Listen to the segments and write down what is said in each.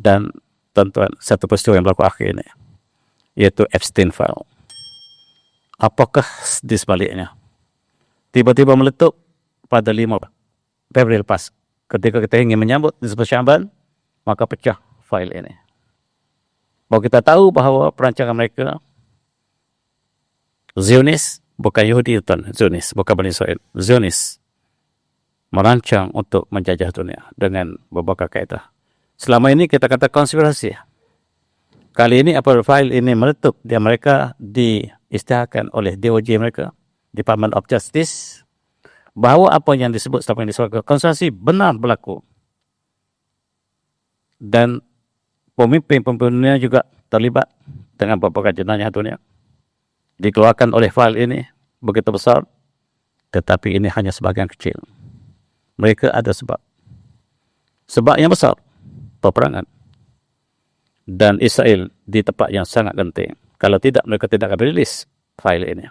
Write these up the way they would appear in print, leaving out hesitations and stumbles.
Dan tuan-tuan, satu peristiwa yang berlaku akhir ini, yaitu Epstein File. Apakah di sebaliknya? Tiba-tiba meletup pada 5 Februari lepas. Ketika kita ingin menyambut nisfu Sya'ban, maka pecah file ini. Bahawa kita tahu bahawa perancangan mereka Zionis, bukan Yahudi, tuan. Zionis, bukan Bani Israel. Zionis merancang untuk menjajah dunia dengan berbagai kaedah. Selama ini kita kata konspirasi. Kali ini apa file ini meletup, dia mereka diisytiharkan oleh DOJ mereka, Department of Justice, bahawa apa yang disebut selama ini sebagai konspirasi benar berlaku. Dan pemimpin-pemimpin dunia juga terlibat dengan berbagai jenayah dunia. Dikeluarkan oleh file ini begitu besar, tetapi ini hanya sebahagian kecil. Mereka ada sebab. Sebab yang besar, peperangan. Dan Israel di tempat yang sangat genting. Kalau tidak, mereka tidak akan rilis file ini.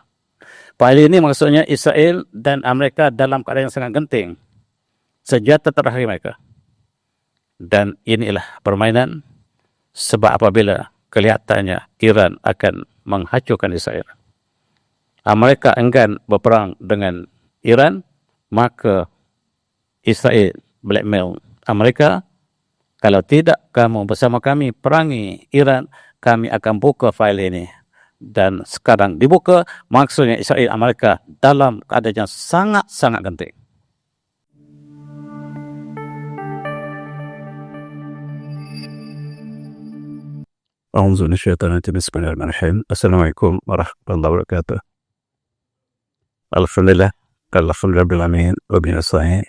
File ini maksudnya Israel dan Amerika dalam keadaan yang sangat genting. Senjata terakhir mereka. Dan inilah permainan, sebab apabila kelihatannya Iran akan menghancurkan Israel, Amerika enggan berperang dengan Iran, maka Israel blackmail Amerika, kalau tidak kamu bersama kami perangi Iran, kami akan buka file ini. Dan sekarang dibuka, maksudnya Israel Amerika dalam keadaan yang sangat-sangat genting. A'udzu minasyaitonir rajim. Bismillahirrahmanirrahim. Assalamualaikum warahmatullahi wabarakatuh. Alhamdulillah, rabbil alamin, wa bihi nasta'in.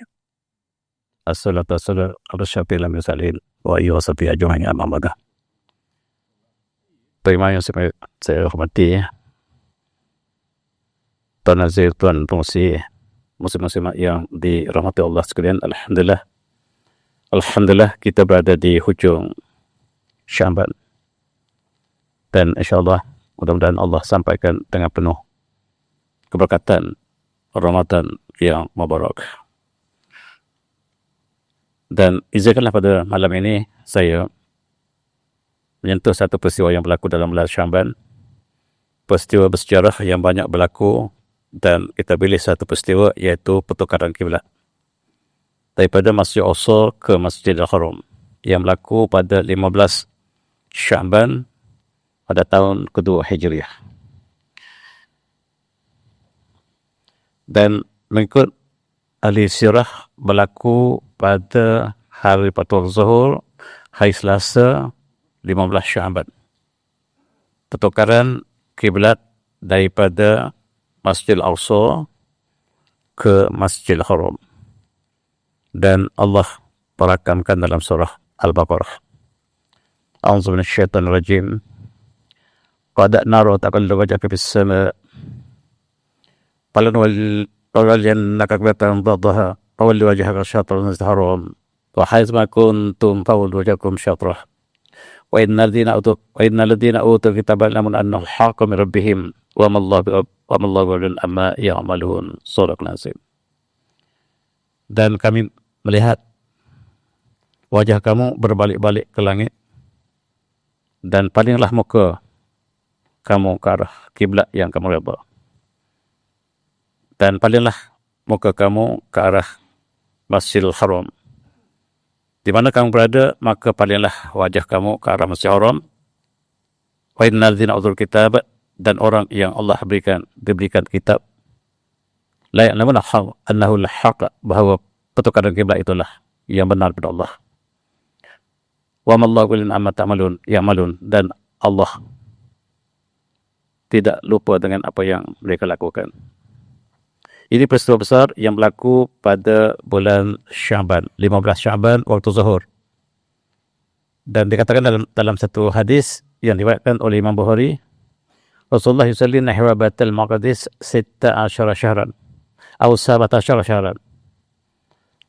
Assalatu wassalamu ala asyrafil mursalin wa alihi washabihi ajma'in, amma ba'du. Terima yang saya hormati Tuan Nazir, Tuan Pengusi, muslim-muslimat yang dirahmati Allah sekalian. Alhamdulillah kita berada di hujung Sya'ban. Dan insyaAllah mudah-mudahan Allah sampaikan dengan penuh keberkatan Ramadan yang mubarak. Dan izinkanlah pada malam ini saya menyentuh satu peristiwa yang berlaku dalam bulan Sya'ban. Peristiwa bersejarah yang banyak berlaku, dan kita pilih satu peristiwa, iaitu pertukaran kiblat daripada Masjid Al-Aqsa ke Masjidil Haram yang berlaku pada 15 Sya'ban pada tahun kedua Hijriah. Dan mengikut ahli sirah berlaku pada hari Fatul Zuhur, hari Selasa 15 Sya'ban. Pertukaran kiblat daripada Masjid Al-Aqsa ke Masjidil Haram. Dan Allah perakamkan dalam surah Al-Baqarah. A'udzu minasyaitonir rajim. Qad nara taqalluba wajhaka fis sama' falanwalliyannaka qiblatan tardaha fawalli wajhaka syatral masjidil haram wa haitsu kuntum fawallu wajhakum syatrah wa innal ladzina utul kitaba ya'lamuna annahu al-haqqu min rabbihim wa ma Allahu bighafilin amma ya'malun. Shadaqal azim. Dan kami melihat wajah kamu berbalik-balik ke langit, dan palinglah muka kamu ke arah kiblat yang kamu redha. Dan palinglah muka kamu ke arah Masjidil Haram. Di mana kamu berada, maka palinglah wajah kamu ke arah Masjidil Haram. Wa innal ladzina utul kitab, dan orang yang Allah diberikan kitab, la ya'lamuna annahu al-haqq, bahawa pertukaran kiblat itulah yang benar pada Allah. Wa ma Allahu bighafilin amma ya'malun, dan Allah tidak lupa dengan apa yang mereka lakukan. Ini peristiwa besar yang berlaku pada bulan Sya'ban, 15 Sya'ban waktu zuhur. Dan dikatakan dalam satu hadis yang diriwayatkan oleh Imam Bukhari, Rasulullah yusalli nahwa Baitul Maqdis 16 syahran atau 17 syahran.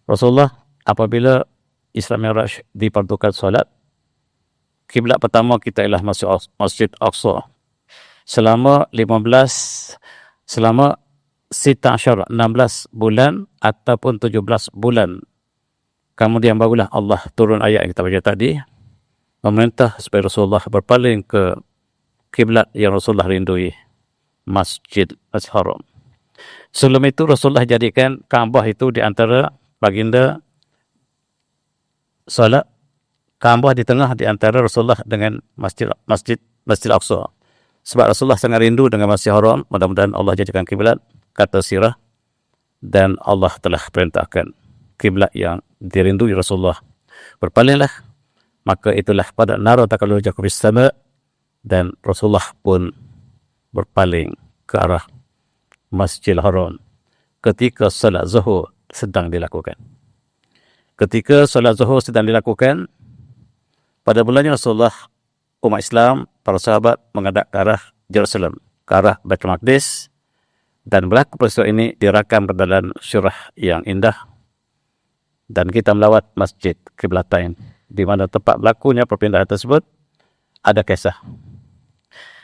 Rasulullah apabila Isra Mi'raj diperuntukkan solat, kiblat pertama kita ialah Masjid Aqsa selama 16 bulan ataupun 17 bulan. Kemudian barulah Allah turun ayat yang kita baca tadi, memerintah supaya Rasulullah berpaling ke kiblat yang Rasulullah rindui, Masjid Al-Haram. Sebelum itu Rasulullah jadikan Kaabah itu di antara baginda salat, Kaabah di tengah di antara Rasulullah dengan Masjid Aqsa. Sebab Rasulullah sangat rindu dengan Masjid Haram, mudah-mudahan Allah jadikan kiblat, kata sirah, dan Allah telah perintahkan kiblat yang dirindui Rasulullah. Berpalinglah, maka itulah pada nara taqallu wajhaka fis sama', dan Rasulullah pun berpaling ke arah Masjidil Haram ketika salat zuhur sedang dilakukan. Ketika salat zuhur sedang dilakukan, pada mulanya Rasulullah, umat Islam, para sahabat menghadap ke arah Jerusalem, ke arah Baitul Maqdis, dan berlaku peristiwa ini dirakam dalam surah yang indah, dan kita melawat Masjid Qiblatain, di mana tempat berlakunya perpindahan tersebut ada kisah.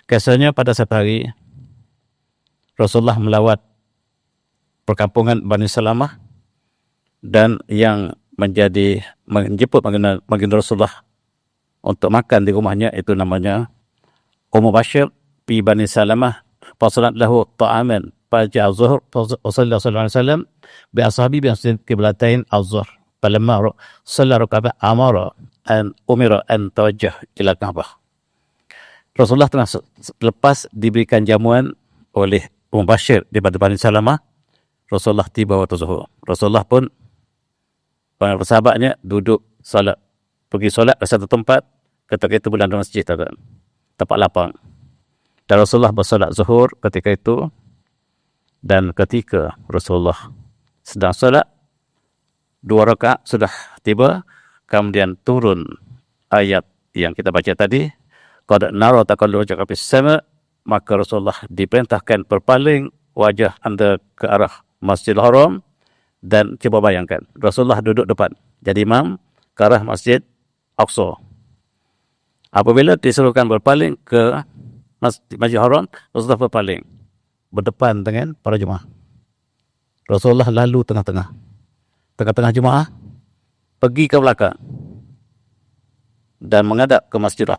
Kisahnya pada satu hari Rasulullah melawat perkampungan Bani Salamah, dan yang menjemput baginda Rasulullah untuk makan di rumahnya itu namanya Ummu Bashir bi Bani Salamah. Fasalat lahu ta'aman faja'a az-zuhr sallallahu alaihi wasallam bi ashabi bi qiblatain az-zuhr. Falamma salla rak'ah amara an umira an tawajjah ila Ka'bah. Rasulullah telah lepas diberikan jamuan oleh Ummu Bashir daripada Bani Salamah. Rasulullah tiba waktu zuhur. Rasulullah pun para sahabatnya duduk salat, pergi solat ke satu tempat, ketika itu bulan masjid ada tempat lapang. Dan Rasulullah bersolat zuhur ketika itu, dan ketika Rasulullah sedang solat, 2 rakaat sudah tiba, kemudian turun ayat yang kita baca tadi, qad nara taqalluba wajhaka fis sama', maka Rasulullah diperintahkan berpaling wajah anda ke arah Masjidil Haram. Dan cuba bayangkan, Rasulullah duduk depan, jadi imam ke arah Masjid Aqsa. Apabila disuruhkan berpaling ke Masjid Haram, Rasulullah berpaling berdepan dengan para jemaah. Rasulullah lalu tengah-tengah jemaah, pergi ke belakang dan menghadap ke Masjid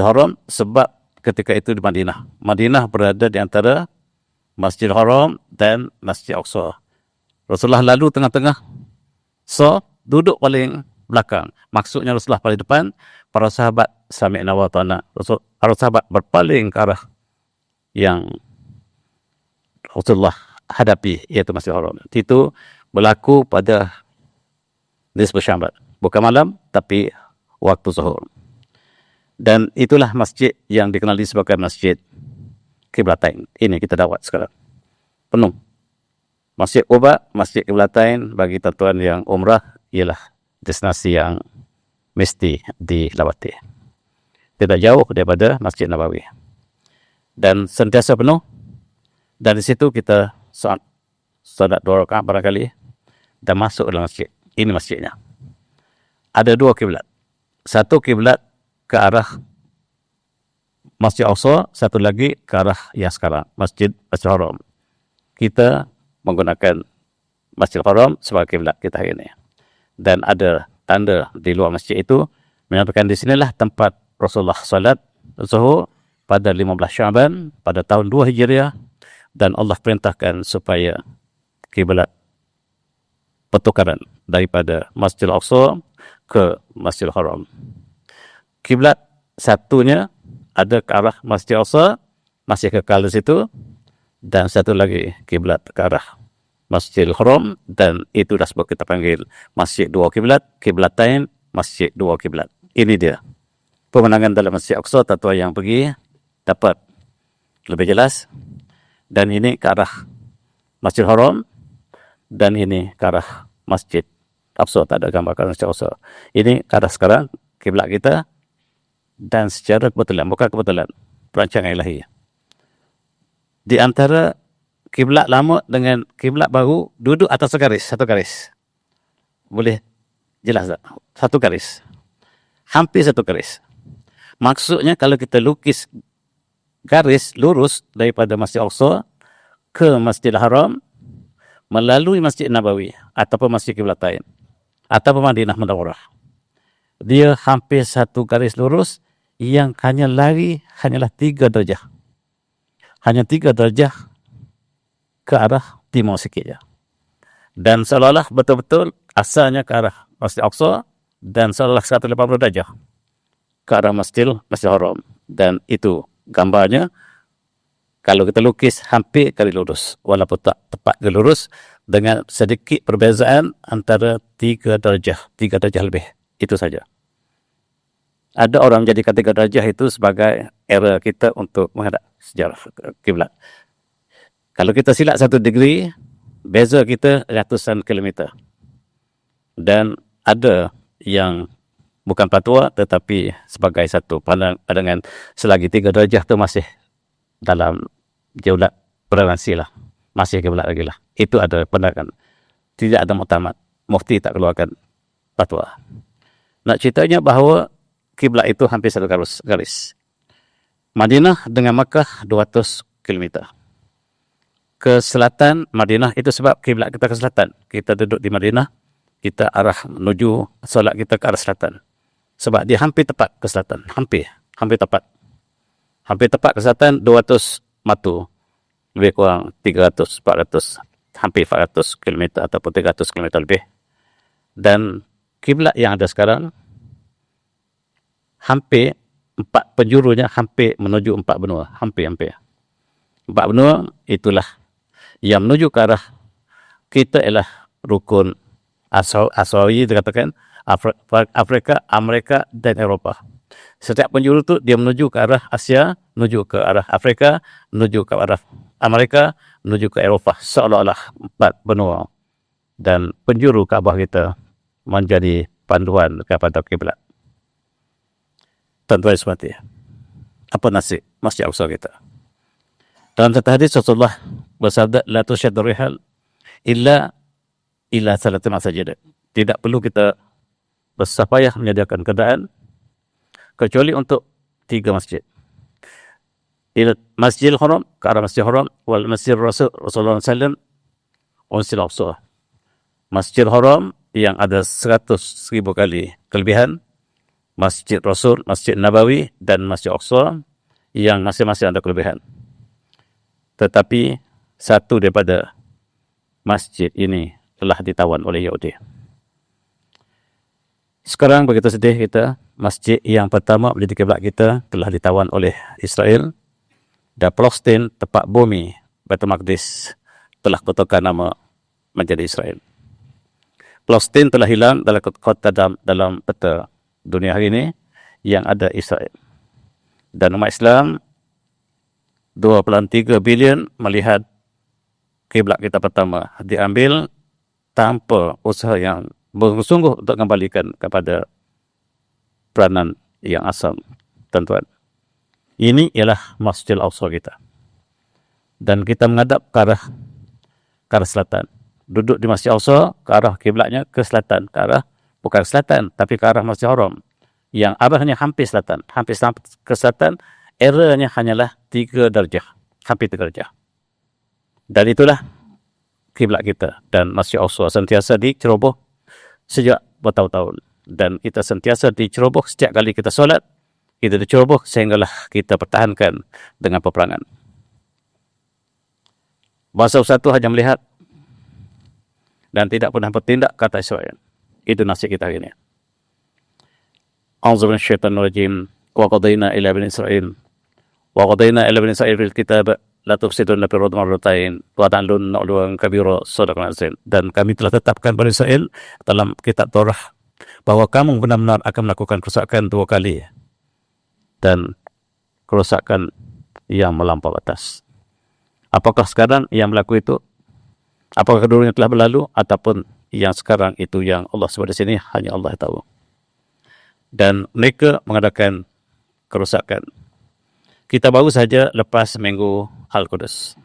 Haram, sebab ketika itu di Madinah. Madinah berada di antara Masjid Haram dan Masjid Aqsa. Rasulullah lalu tengah-tengah, so duduk paling belakang. Maksudnya Rasulullah paling depan, para sahabat sami'na wa ta'na. Para sahabat berpaling ke arah yang Rasulullah hadapi, iaitu Masjid Haram. Itu berlaku pada nisbah Syambat, bukan malam tapi waktu zuhur. Dan itulah masjid yang dikenali sebagai Masjid Qiblatain. Ini kita dawat sekarang penuh. Masjid Quba, Masjid Qiblatain, bagi tuan-tuan yang umrah ialah destinasi yang mesti dilawati. Tidak jauh daripada Masjid Nabawi, dan sentiasa penuh. Dan di situ kita salat 2 rakaat barangkali dan masuk dalam masjid. Ini masjidnya. Ada 2 kiblat. Satu kiblat ke arah Masjid Aqsa, satu lagi ke arah yang sekarang, Masjid Haram. Kita menggunakan Masjid Haram sebagai kiblat kita hari ini. Dan ada tanda di luar masjid itu menyampaikan di sinilah tempat Rasulullah salat zuhur pada 15 Syaban pada tahun 2 Hijriah, dan Allah perintahkan supaya kiblat pertukaran daripada Masjid Aqsa ke Masjid Haram. Kiblat satunya ada ke arah Masjid Aqsa, masih kekal di situ, dan satu lagi kiblat ke arah Masjidil Haram, dan itu dah sebab kita panggil Masjid 2 Kiblat, Qiblatain, Masjid 2 Kiblat. Ini dia pemenangan dalam Masjid Aqsa. Tuan yang pergi dapat lebih jelas. Dan ini ke arah Masjidil Haram, dan ini ke arah Masjid Aqsa. Tak ada gambar ke arah Masjid Aqsa. Ini ke arah sekarang kiblat kita. Dan secara kebetulan, bukan kebetulan, perancangan ilahi, di antara kiblat lama dengan kiblat baru duduk atas satu garis. Boleh jelas tak? Satu garis. Hampir satu garis. Maksudnya kalau kita lukis garis lurus daripada Masjid Aqsa ke Masjidil Haram melalui Masjid Nabawi ataupun Masjid Qiblatain ataupun Madinah Munawwarah, dia hampir satu garis lurus yang hanya lari hanyalah 3 darjah. Hanya 3 darjah ke arah timur sikit je. Dan seolah-olah betul-betul asalnya ke arah Masjid Aqsa dan seolah-olah 180 darjah ke arah Masjidil Haram. Dan itu gambarnya kalau kita lukis hampir kali lurus, walaupun tak tepat ke lurus, dengan sedikit perbezaan antara 3 darjah lebih. Itu saja. Ada orang menjadikan 3 darjah itu sebagai era kita untuk menghadap sejarah kiblat. Kalau kita silap 1 degree, beza kita ratusan kilometer. Dan ada yang bukan fatwa tetapi sebagai satu pandangan selagi 3 darjah itu masih dalam jaulat toleransi lah. Masih kiblat lagi lah. Itu ada pandangan. Tidak ada muktamad. Mufti tak keluarkan fatwa. Nak ceritanya bahawa kiblat itu hampir 1 garis. Madinah dengan Makkah 200 km. Ke selatan Madinah itu sebab kiblat kita ke selatan. Kita duduk di Madinah, kita arah menuju solat kita ke arah selatan. Sebab dia hampir tepat ke selatan. Hampir tepat. Hampir tepat ke selatan 200 matu. Lebih kurang 300, 400, hampir 400 km ataupun 300 km lebih. Dan kiblat yang ada sekarang hampir 4 penjurunya hampir menuju 4 benua. Hampir. 4 benua itulah yang menuju ke arah kita ialah rukun Asawi dikatakan Afrika, Amerika dan Eropah. Setiap penjuru tu dia menuju ke arah Asia, menuju ke arah Afrika, menuju ke arah Amerika, menuju ke Eropah. Seolah-olah 4 benua. Dan penjuru Kaabah kita menjadi panduan kepada kiblat. Tuan-tuan semati, apa nasib Masjid Aqsa kita? Dalam satu hadis Rasulullah bersabda, la tusyaddu rihal illa salati masajid. Tidak perlu kita bersusah payah menyediakan kenderaan kecuali untuk 3 masjid. Masjidil Haram, ke arah Masjidil Haram, wal Masjid Rasulullah SAW, Masjid Aqsa. Masjidil Haram yang ada 100,000 kali kelebihan, Masjid Rasul, Masjid Nabawi dan Masjid Aqsa yang masing-masing ada kelebihan. Tetapi satu daripada masjid ini telah ditawan oleh Yahudi. Sekarang begitu sedih kita, masjid yang pertama menjadi kiblat kita telah ditawan oleh Israel. Dan Palestin, tempat bumi Baitul Maqdis, telah kutukar nama menjadi Israel. Palestin telah hilang dalam kota dalam peta dunia hari ini yang ada Israel. Dan umat Islam 2.3 bilion melihat kiblat kita pertama diambil tanpa usaha yang bersungguh untuk kembalikan kepada peranan yang asal, tuan-tuan. Ini ialah Masjidil Aqsa kita. Dan kita menghadap ke arah selatan. Duduk di Masjid Aqsa, ke arah kiblatnya ke selatan. Ke arah, bukan ke selatan, tapi ke arah Masjid Haram. Yang arahnya hampir selatan. Hampir ke selatan, eranya hanyalah 3 darjah. Hampir 3 darjah. Dan itulah kiblat kita. Dan Masjid Aqsa sentiasa diceroboh sejak bertahun-tahun. Dan kita sentiasa diceroboh setiap kali kita solat. Kita diceroboh sehinggalah kita pertahankan dengan peperangan. Bangsa satu hanya melihat dan tidak pernah bertindak kata Israel. Itu nasib kita hari ini. A'udzubillahi minasyaitonir rajim. Wa qadaina ila bani Israil. Wa qadaina ila bani Israil fil kitab la tufsiduna fil ardi marratain wa ta'lunna 'uluwan kabira. Sadaqal azim. Dan kami telah tetapkan bani Israel dalam kitab Taurat bahwa kamu benar-benar akan melakukan kerusakan 2 kali. Dan kerusakan yang melampau batas. Apakah sekarang yang berlaku itu? Apakah dulunya telah berlalu? Ataupun yang sekarang itu yang Allah sebut di sini hanya Allah tahu. Dan mereka mengadakan kerusakan. Kita baru saja lepas minggu Al-Quds.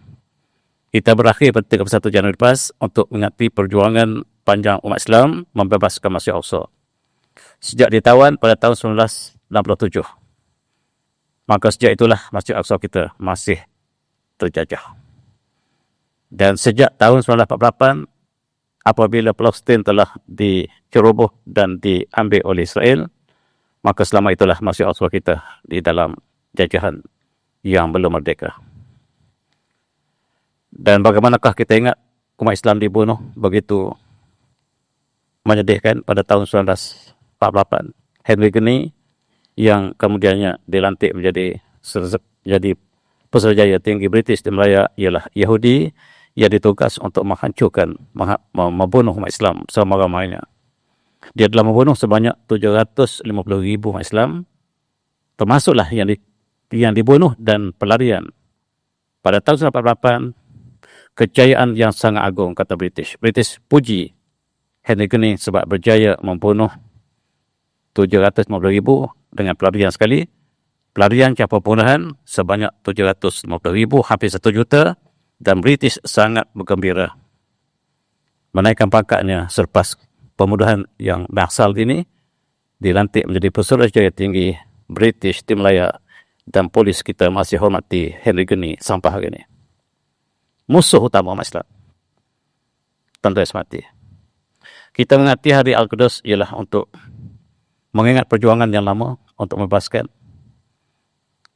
Kita berakhir pada 31 Januari lepas untuk mengingati perjuangan panjang umat Islam membebaskan Masjid Aqsa. Sejak ditawan pada tahun 1967. Maka sejak itulah Masjid Aqsa kita masih terjajah. Dan sejak tahun 1948, apabila Palestin telah diceroboh dan diambil oleh Israel, Maka selama itulah masih asal kita di dalam jajahan yang belum merdeka. Dan bagaimanakah kita ingat umat Islam dibunuh begitu menyedihkan pada tahun 1948. Henry Geni yang kemudiannya dilantik menjadi pesuruhjaya tinggi British di Malaya ialah Yahudi yang ditugas untuk menghancurkan, membunuh umat Islam selama-lamanya. Dia telah membunuh sebanyak 750,000 umat Islam, termasuklah yang dibunuh dan pelarian. Pada tahun 1948, kejayaan yang sangat agung, kata British. British puji Henry Geni sebab berjaya membunuh 750,000 dengan pelarian sekali. Pelarian campur pembunuhan sebanyak 750,000, hampir 1 juta, dan British sangat bergembira. Menaikkan pangkatnya selepas pembunuhan yang massal ini, dilantik menjadi Pesuruhjaya Tinggi British di Malaya, dan polis kita masih hormati Henry Geni sampai hari ini. Musuh utama umat Islam. Tentu mati. Kita mengingati hari Al-Quds ialah untuk mengingat perjuangan yang lama untuk membebaskan.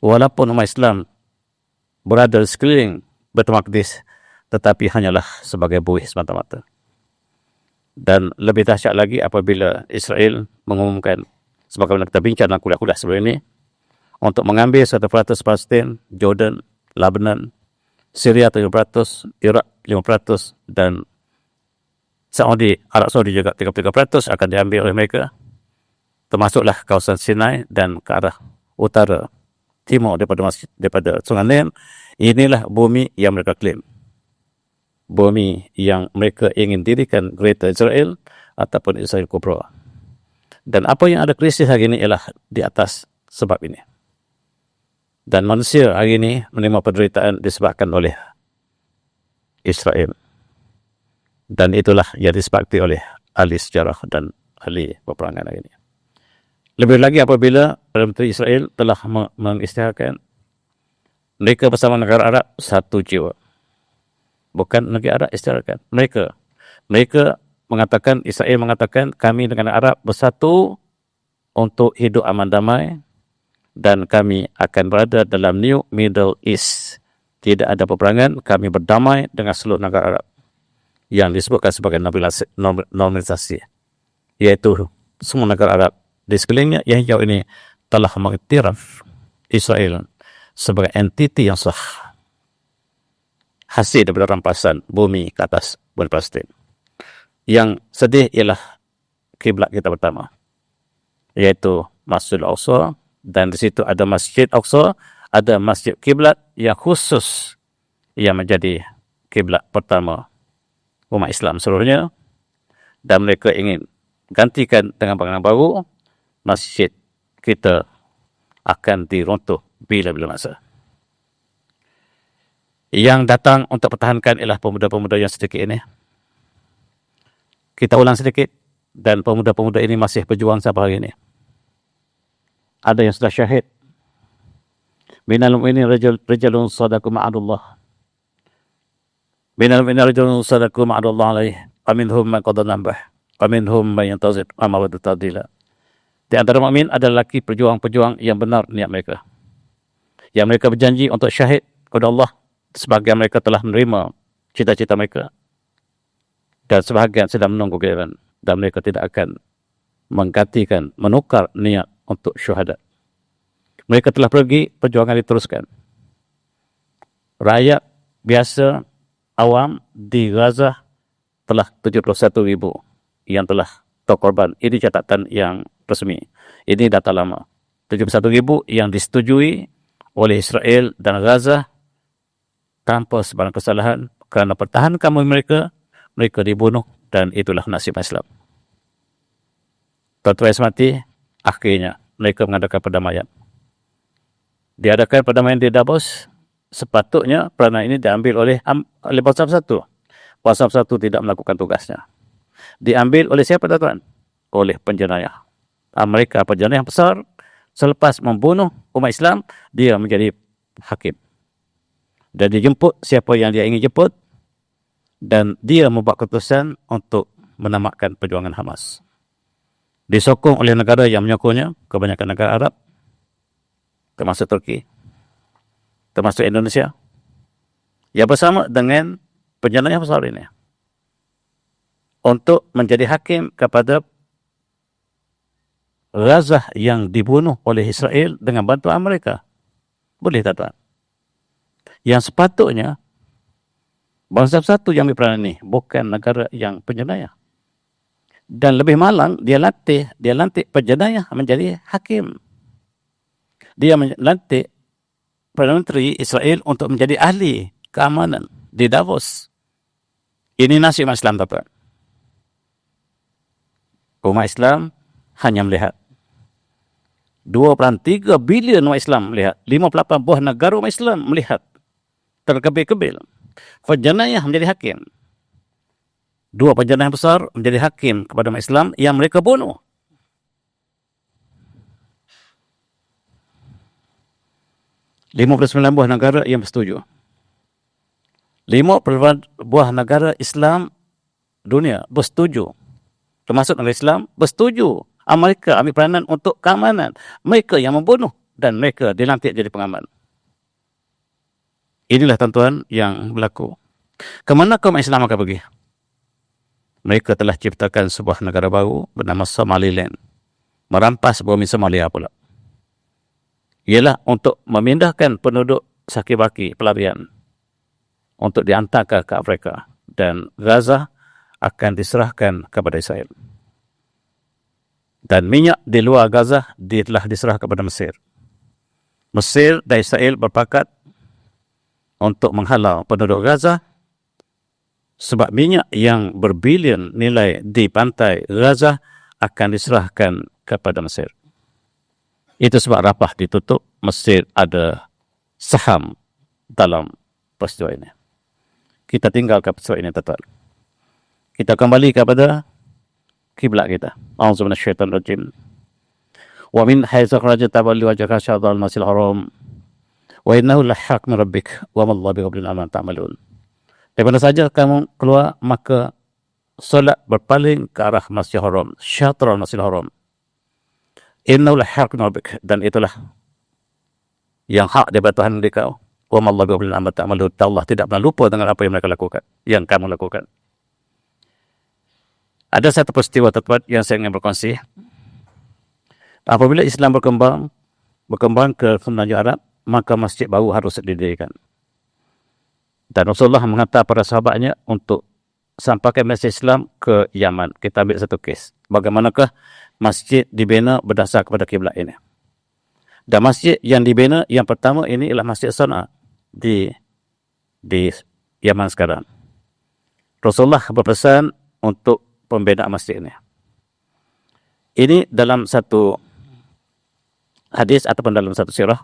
Walaupun umat Islam berada di sekeliling Baitul Maqdis, tetapi hanyalah sebagai buih semata-mata. Dan lebih dahsyat lagi apabila Israel mengumumkan, sebagaimana kita bincang dalam kuliah-kuliah sebelum ini, untuk mengambil 1% Palestin, Jordan, Lebanon, Syria 7%, Iraq 5%, dan Arab Saudi juga 33% akan diambil oleh mereka. Termasuklah kawasan Sinai dan ke arah utara timur daripada Sungai Nil. Inilah bumi yang mereka klaim. Bumi yang mereka ingin dirikan Greater Israel ataupun Israel Kubra. Dan apa yang ada krisis hari ini ialah di atas sebab ini. Dan manusia hari ini menerima penderitaan disebabkan oleh Israel. Dan itulah yang disepakati oleh ahli sejarah dan ahli peperangan hari ini. Lebih lagi apabila Perdana Menteri Israel telah mengisytiharkan mereka bersama negara Arab satu jiwa. Bukan negara Arab isytiharkan. Mereka mengatakan, Israel mengatakan, kami dengan Arab bersatu untuk hidup aman damai dan kami akan berada dalam New Middle East. Tidak ada peperangan, kami berdamai dengan seluruh negara Arab yang disebutkan sebagai normalisasi, iaitu semua negara Arab di sekelilingnya yang hijau ini telah mengiktiraf Israel sebagai entiti yang sah, hasil daripada rampasan bumi ke atas bumi Palestin. Yang sedih ialah kiblat kita pertama, iaitu Masjidil Aqsa, dan di situ ada Masjid Aqsa, ada masjid kiblat yang khusus yang menjadi kiblat pertama umat Islam seluruhnya, dan mereka ingin gantikan dengan bangunan baru. Masjid kita akan diruntuh bila-bila masa. Yang datang untuk pertahankan ialah pemuda-pemuda yang sedikit ini. Kita ulang sedikit, dan pemuda-pemuda ini masih berjuang sampai hari ini. Ada yang sudah syahid. Minal mu'minin rijalun sadaqu ma'adullah. Minal mu'minin rijalun sadaqu ma'adullah alaih. Aminhum man qada nambah. Aminhum man yantazir amal tadila. Di antara mukmin adalah lelaki pejuang-pejuang yang benar niat mereka. Yang mereka berjanji untuk syahid kepada Allah sebahagian mereka telah menerima cita-cita mereka. Dan sebahagian sedang menunggu giliran. Dan mereka tidak akan menggantikan, menukar niat untuk syuhada. Mereka telah pergi, perjuangan diteruskan. Rakyat biasa, awam di Gaza telah 71,000 yang telah terkorban. Ini catatan yang resmi. Ini data lama. 71,000 yang disetujui oleh Israel dan Gaza tanpa sebarang kesalahan. Kerana pertahankan mereka dibunuh, dan itulah nasib Islam. Tuan-tuan mati, akhirnya mereka mengadakan perdamaian. Diadakan perdamaian di Davos. Sepatutnya peranan ini diambil oleh Bangsa Bersatu. Bangsa Bersatu tidak melakukan tugasnya. Diambil oleh siapa, tuan-tuan? Oleh penjenayah. Mereka penjenayah yang besar. Selepas membunuh umat Islam, dia menjadi hakim. Dan dijemput siapa yang dia ingin jemput. Dan dia membuat keputusan untuk menamatkan perjuangan Hamas. disokong oleh negara yang menyokongnya, kebanyakan negara Arab, termasuk Turki, termasuk Indonesia, yang bersama dengan penjenayah besar ini untuk menjadi hakim kepada Gaza yang dibunuh oleh Israel dengan bantuan mereka. Boleh tak, tuan? Yang sepatutnya bangsa satu yang berperan ini, bukan negara yang penjenayah. Dan lebih malang, dia lantik penjenayah menjadi hakim. Dia melantik Perdana Menteri Israel untuk menjadi ahli keamanan di Davos. Ini nasib umat Islam, tuan. Umat Islam hanya melihat. 2.3 bilion umat Islam melihat. 58 buah negara umat Islam melihat. Terkebil-kebil. Penjenayah menjadi hakim. 2 penjenayah besar menjadi hakim kepada umat Islam yang mereka bunuh. ...59 buah negara yang bersetuju. 50 buah negara Islam dunia bersetuju. Termasuk negara Islam bersetuju. Amerika ambil peranan untuk keamanan. Mereka yang membunuh dan mereka dilantik jadi pengaman. Inilah tuan-tuan yang berlaku. Kemana kaum Islam akan pergi? Mereka telah ciptakan sebuah negara baru bernama Somaliland. Merampas bumi Somalia pula. Ialah untuk memindahkan penduduk Sakibaki pelarian untuk dihantar ke Afrika, dan Gaza akan diserahkan kepada Israel. Dan minyak di luar Gaza telah diserah kepada Mesir. Mesir dan Israel berpakat untuk menghalau penduduk Gaza sebab minyak yang berbilion nilai di pantai Gaza akan diserahkan kepada Mesir. Itu sebab Rafah ditutup. Mesir ada saham dalam peristiwa ini. Kita tinggalkan peristiwa ini, tuan. Kita kembali kepada kiblat kita. A'udzu minasyaitonir rajim. Wa min haitsu kharajta fawalli wajhaka syatral masjidil haram wa innahu lahaqqun min rabbik wa ma Allahu bighafilin amma ta'malun. Dari mana saja kamu keluar, maka solat berpaling ke arah Masjidil Haram, syatral Masjidil Haram. Innahu lahaqqun min rabbik, dan itulah yang hak daripada Tuhan dari kau. Wa ma Allahu bighafilin amma ta'malun. Allah tidak pernah lupa dengan apa yang mereka lakukan, yang kamu lakukan. Ada satu peristiwa tepat yang saya ingin berkongsi. Apabila Islam berkembang ke semenanjung Arab, maka masjid baru harus didirikan. Dan Rasulullah menghantar para sahabatnya untuk sampaikan masjid Islam ke Yaman. Kita ambil satu kes. Bagaimanakah masjid dibina berdasar kepada kiblat ini. Dan masjid yang dibina yang pertama ini ialah Masjid Sana'a di Yaman sekarang. Rasulullah berpesan untuk pembinaan masjid ini. Ini dalam satu hadis ataupun dalam satu sirah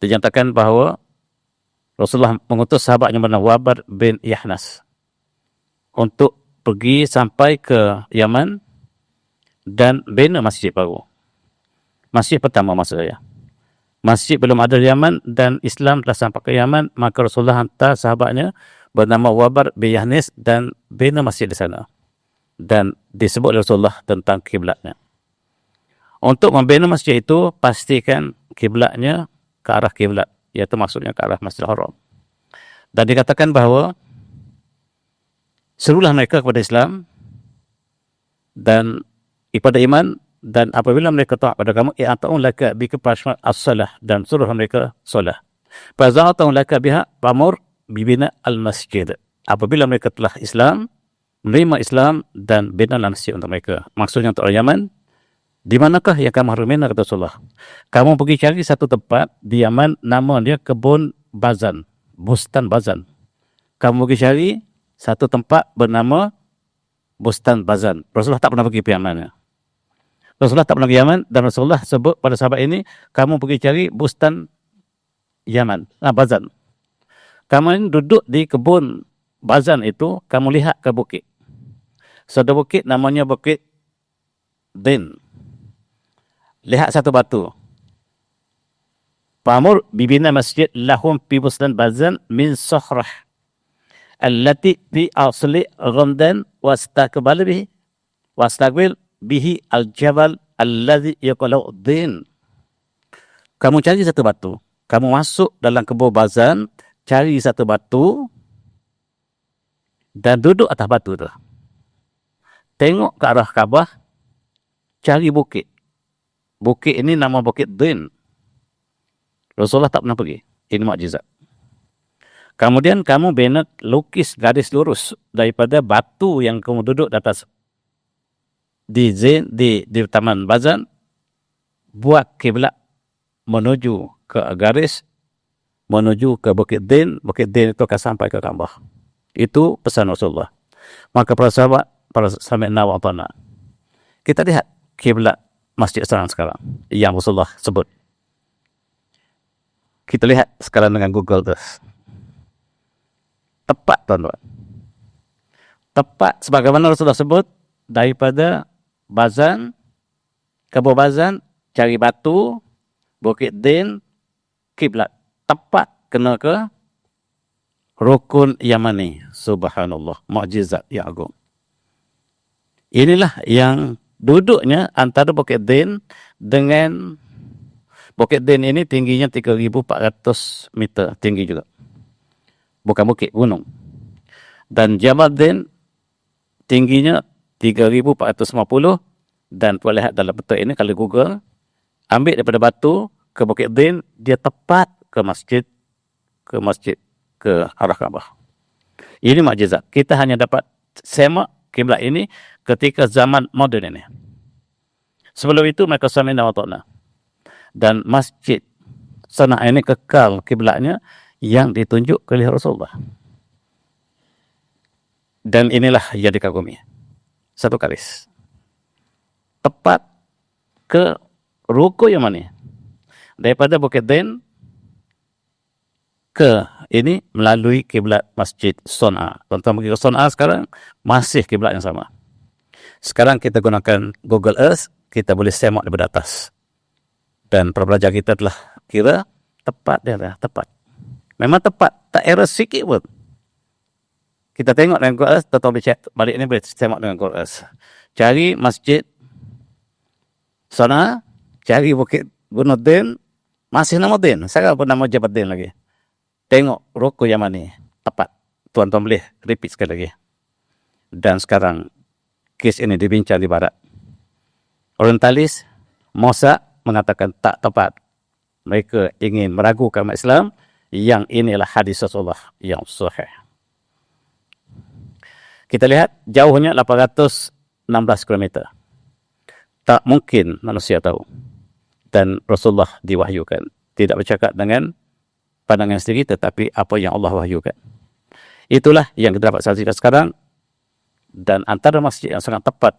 dinyatakan bahawa Rasulullah mengutus sahabatnya bernama Wabar bin Yahnas untuk pergi sampai ke Yaman dan bina masjid baru. Masjid pertama maksudnya. Masjid belum ada di Yaman dan Islam telah sampai ke Yaman, maka Rasulullah hantar sahabatnya bernama Wabar bin Yahnas dan bina masjid di sana. Dan disebut oleh Rasulullah tentang kiblatnya. Untuk membina masjid itu, pastikan kiblatnya ke arah kiblat, iaitu maksudnya ke arah Masjidil Haram. Dan dikatakan bahawa serulah mereka kepada Islam dan kepada iman, dan apabila mereka taat pada kamu, i'ata'un laka bika prashmat as-salah, dan suruh mereka solah. Faza'ata'un laka biha pamur bibina al-masjid. Apabila mereka telah Islam, menerima Islam, dan binalah masjid untuk mereka. Maksudnya untuk orang Yaman, di manakah yang kamu harus bina, kata Rasulullah? Kamu pergi cari satu tempat di Yaman, nama dia Kebun Bazan, Bustan Bazan. Kamu pergi cari satu tempat bernama Bustan Bazan. Rasulullah tak pernah pergi ke Yaman. Rasulullah tak pernah pergi Yaman, dan Rasulullah sebut pada sahabat ini, kamu pergi cari Bustan Yaman, Bazan. Kamu ini duduk di Kebun Bazan itu, kamu lihat ke bukit. Satu bukit namanya Bukit Din. Lihat satu batu. Pamur bibina masjid lahum fi bustan bazan min sahrah allati fi asli ghamdan wastaqbil bihi al-jabal alladhi yaqalu din. Kamu cari satu batu, kamu masuk dalam kebun Bazan, cari satu batu dan duduk atas batu tu. Tengok ke arah Kaabah, cari bukit. Bukit ini nama Bukit Din. Rasulullah tak pernah pergi. Ini mukjizat. Kemudian kamu bina lukis garis lurus daripada batu yang kamu duduk di atas di Taman Bazan, buat kiblat menuju ke garis, menuju ke Bukit Din. Bukit Din itu akan sampai ke Kaabah. Itu pesan Rasulullah. Maka para sahabat, para sami'na wa ata'na, kita lihat kiblat Masjid sekarang yang Rasulullah sebut. Kita lihat sekarang dengan Google Earth. Tepat, tuan-tuan. Tepat sebagaimana Rasulullah sebut, daripada Bazan, Kebun Bazan, cari batu, Bukit Din, kiblat. Tepat kena ke Rukun Yamani. Subhanallah. Mukjizat yang agung. Inilah yang duduknya antara Bukit Din dengan Bukit Din ini tingginya 3,400 meter tinggi juga. Bukan bukit, gunung. Dan Jabal Din tingginya 3,450 dan tuan lihat dalam peta ini kalau Google, ambil daripada batu ke Bukit Din, dia tepat ke masjid ke arah Kaabah. Ini mukjizat. Kita hanya dapat semak kiblat ini ketika zaman moden ini. Sebelum itu mereka sami'na wa ata'na. Dan masjid Sana'a ini kekal kiblatnya yang ditunjuk oleh Rasulullah. Dan inilah yang dikagumi. Satu garis. Tepat ke Rukun Yamani. Daripada Bukit Din ke ini melalui kiblat Masjid Sana'a. Tuan-tuan pergi ke Sana'a sekarang, masih kiblat yang sama. Sekarang kita gunakan Google Earth, kita boleh semak daripada atas. Dan para pelajar kita telah kira tepat dia dah, tepat. Memang tepat, tak error sikit pun. Kita tengok dengan Google Earth, tuan-tuan boleh cek balik ni, boleh semak dengan Google Earth. Cari Masjid Sana'a, cari Bukit Gunung Din, masih nama Din. Sekarang pun nama Jabal Din lagi. Tengok Rukun Yamani, tepat. Tuan-tuan boleh repeat sekali lagi. Dan sekarang, kes ini dibincang di barat. Orientalis, Mossad mengatakan tak tepat. Mereka ingin meragukan umat Islam, yang inilah hadis Rasulullah yang sahih. Kita lihat jauhnya 816 km. Tak mungkin manusia tahu. Dan Rasulullah diwahyukan. Tidak bercakap dengan pandangan sendiri, tetapi apa yang Allah wahyukan. Itulah yang kita dapat saksikan sekarang. Dan antara masjid yang sangat tepat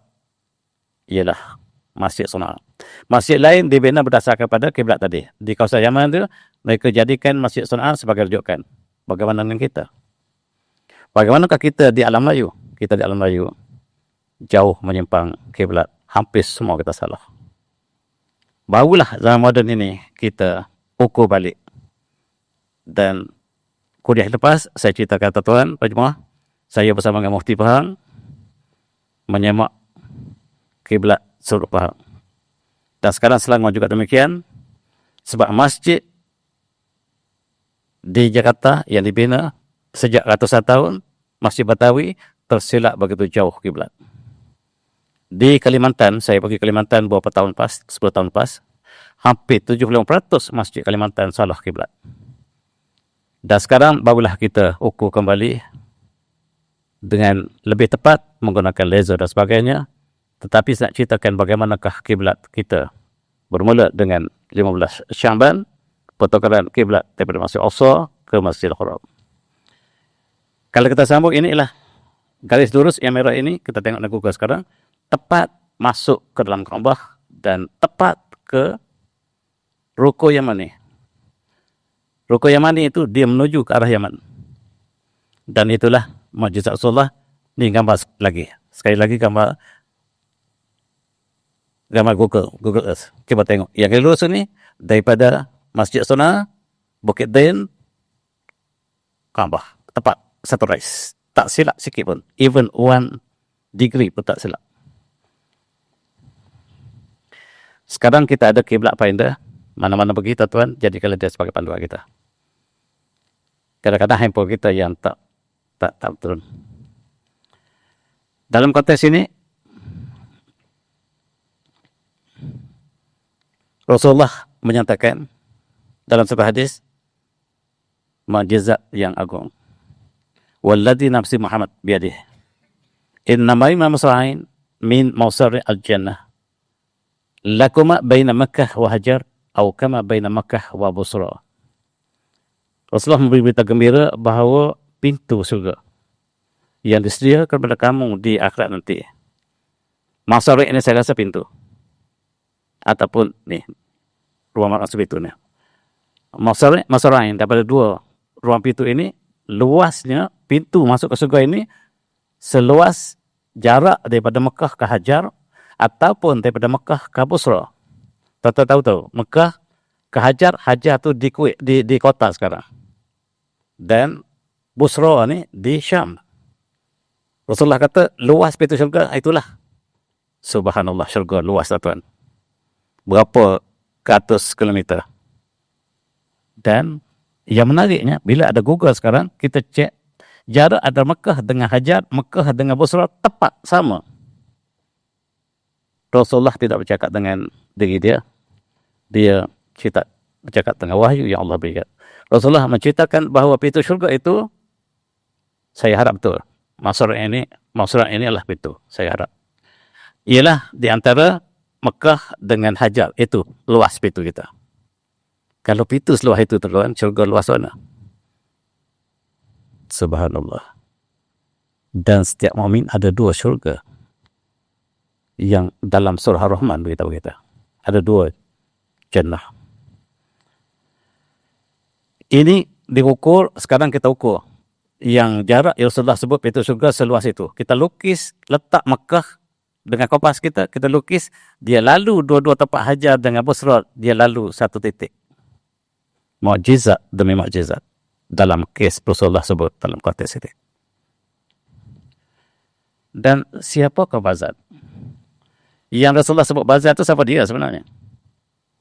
ialah Masjid Sana'a. Masjid lain dibina berdasarkan pada kiblat tadi. Di kawasan Yaman itu, mereka jadikan Masjid Sana'a sebagai rujukan. Bagaimana dengan kita? Bagaimanakah kita di alam Melayu? Kita di alam Melayu jauh menyimpang kiblat. Hampir semua kita salah. Barulah zaman moden ini kita ukur balik. Dan kuliah lepas, saya ceritakan tuan-tuan, penjemaah, saya bersama dengan Mufti Pahang menyemak kiblat seluruh Pahang. Dan sekarang Selangor juga demikian. Sebab masjid di Jakarta yang dibina sejak ratusan tahun, Masjid Batawi, tersilap begitu jauh kiblat. Di Kalimantan, saya pergi Kalimantan beberapa tahun pas, 10 tahun pas, hampir 75% masjid Kalimantan salah kiblat. Dan sekarang barulah kita ukur kembali dengan lebih tepat menggunakan laser dan sebagainya. Tetapi saya nak ceritakan bagaimanakah kiblat kita bermula dengan 15 Sya'ban, pertukaran kiblat daripada Masjid Al-Aqsa ke Masjidil Haram. Kalau kita sambung, inilah garis lurus yang merah ini, kita tengok di Google sekarang, tepat masuk ke dalam Kaabah dan tepat ke Rukun Yamani. Rukun Yamani itu dia menuju ke arah Yaman. Dan itulah mukjizat Rasulullah. Ini gambar lagi. Sekali lagi gambar Google Earth. Cuba tengok. Yang lurus ini daripada Masjid Sana'a, Bukit Din, Kaabah. Tepat. Satu rais. Tak silap sikit pun. Even 1 degree pun tak silap. Sekarang kita ada kiblat finder, mana-mana pergi tuan, jadikanlah dia sebagai panduan kita. Kadang-kadang handphone kita yang tak turun. Dalam konteks ini, Rasulullah menyatakan dalam sebuah hadis, mukjizat yang agung. Walladzi nafsi Muhammad biyadihi. Innama masra'in min mawsari al-jannah. Lakuma baina Makkah wa Hajar atau kama baina Makkah wa Busra. Rasulullah memberi berita gembira bahawa pintu surga yang disediakan kepada kamu di akhirat nanti. Masari ini saya rasa pintu. Ataupun ni ruang makan pintu ni. Masari daripada dua ruang pintu ini, luasnya pintu masuk ke surga ini seluas jarak daripada Mekah ke Hajar ataupun daripada Mekah ke Busra. Tahu, Mekah ke Hajar tu di Kuwait, di kota sekarang. Dan Busra ni di Syam. Rasulullah kata luas pintu syurga itulah. Subhanallah, syurga luas tuan. Berapa ratus kilometer. Dan yang menariknya, bila ada Google sekarang, kita cek jarak antara Mekah dengan Hajar, Mekah dengan Busra tepat sama. Rasulullah tidak bercakap dengan diri dia. Dia bercakap dengan wahyu yang Allah berikan. Rasulullah menceritakan bahawa pintu syurga itu, saya harap betul. Masrah ini adalah pintu, saya harap. Ialah di antara Mekah dengan Hajar, itu luas pintu kita. Kalau pintu seluas itu tuan, syurga luas mana? Subhanallah. Dan setiap mukmin ada dua syurga. Yang dalam surah Ar-Rahman beritahu kita. Ada dua jannah. Ini diukur, sekarang kita ukur. Yang jarak yang Rasulullah sebut pintu syurga seluas itu. Kita lukis, letak Mekah dengan kompas kita lukis, dia lalu dua-dua tempat Hajar dengan Busra, dia lalu satu titik. Mukjizat demi mukjizat. Dalam kes Rasulullah sebut dalam konteks ini. Dan siapakah Bazan? Yang Rasulullah sebut Bazan itu siapa dia sebenarnya?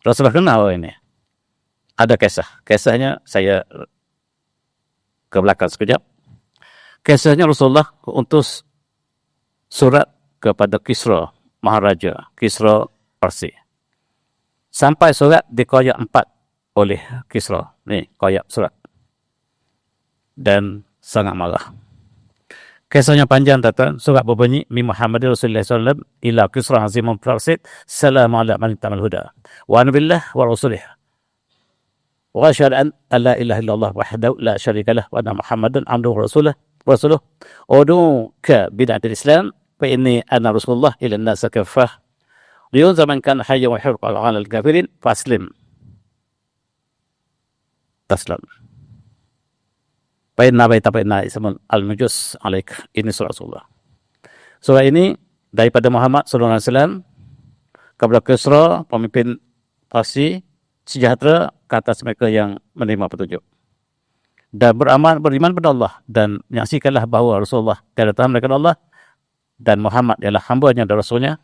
Rasulullah kenal ini. Ada kisah. Kisahnya saya ke belakang sekejap. Kisahnya Rasulullah utus surat kepada Kisra, Maharaja Kisra Parsi. Sampai surat dikoyak 4 oleh Kisra. Ni, koyak surat. Dan sangat marah. Kisahnya panjang tuan. Surat berbunyi min Muhammadin Rasulullah sallallahu alaihi wasallam ila Kisra Hazimun Farsid salamu ala man tamal huda wa anabillah wa rasulih wa asyhadu an la ilaha illallah wahdahu la syarika lah wa anna Muhammadan abduhu wa rasuluh uduka bid'atil Islam fa inni ana Rasulullah ila an-nas kaffah liyun zaman kan hayya wa hirqa ala al-kafirin faslim taslam. Fa'inna baitafa'inna ismun al-mujus alaik. Ini surah Rasulullah. Surah ini daripada Muhammad sallallahu alaihi wasallam kepada Kisra, pemimpin Parsi, sejahtera ke atas mereka yang menerima petunjuk. Dan beriman pada Allah dan menyaksikanlah bahawa Rasulullah tiada Tuhan melainkan Allah dan Muhammad ialah hamba-Nya dan Rasul-Nya.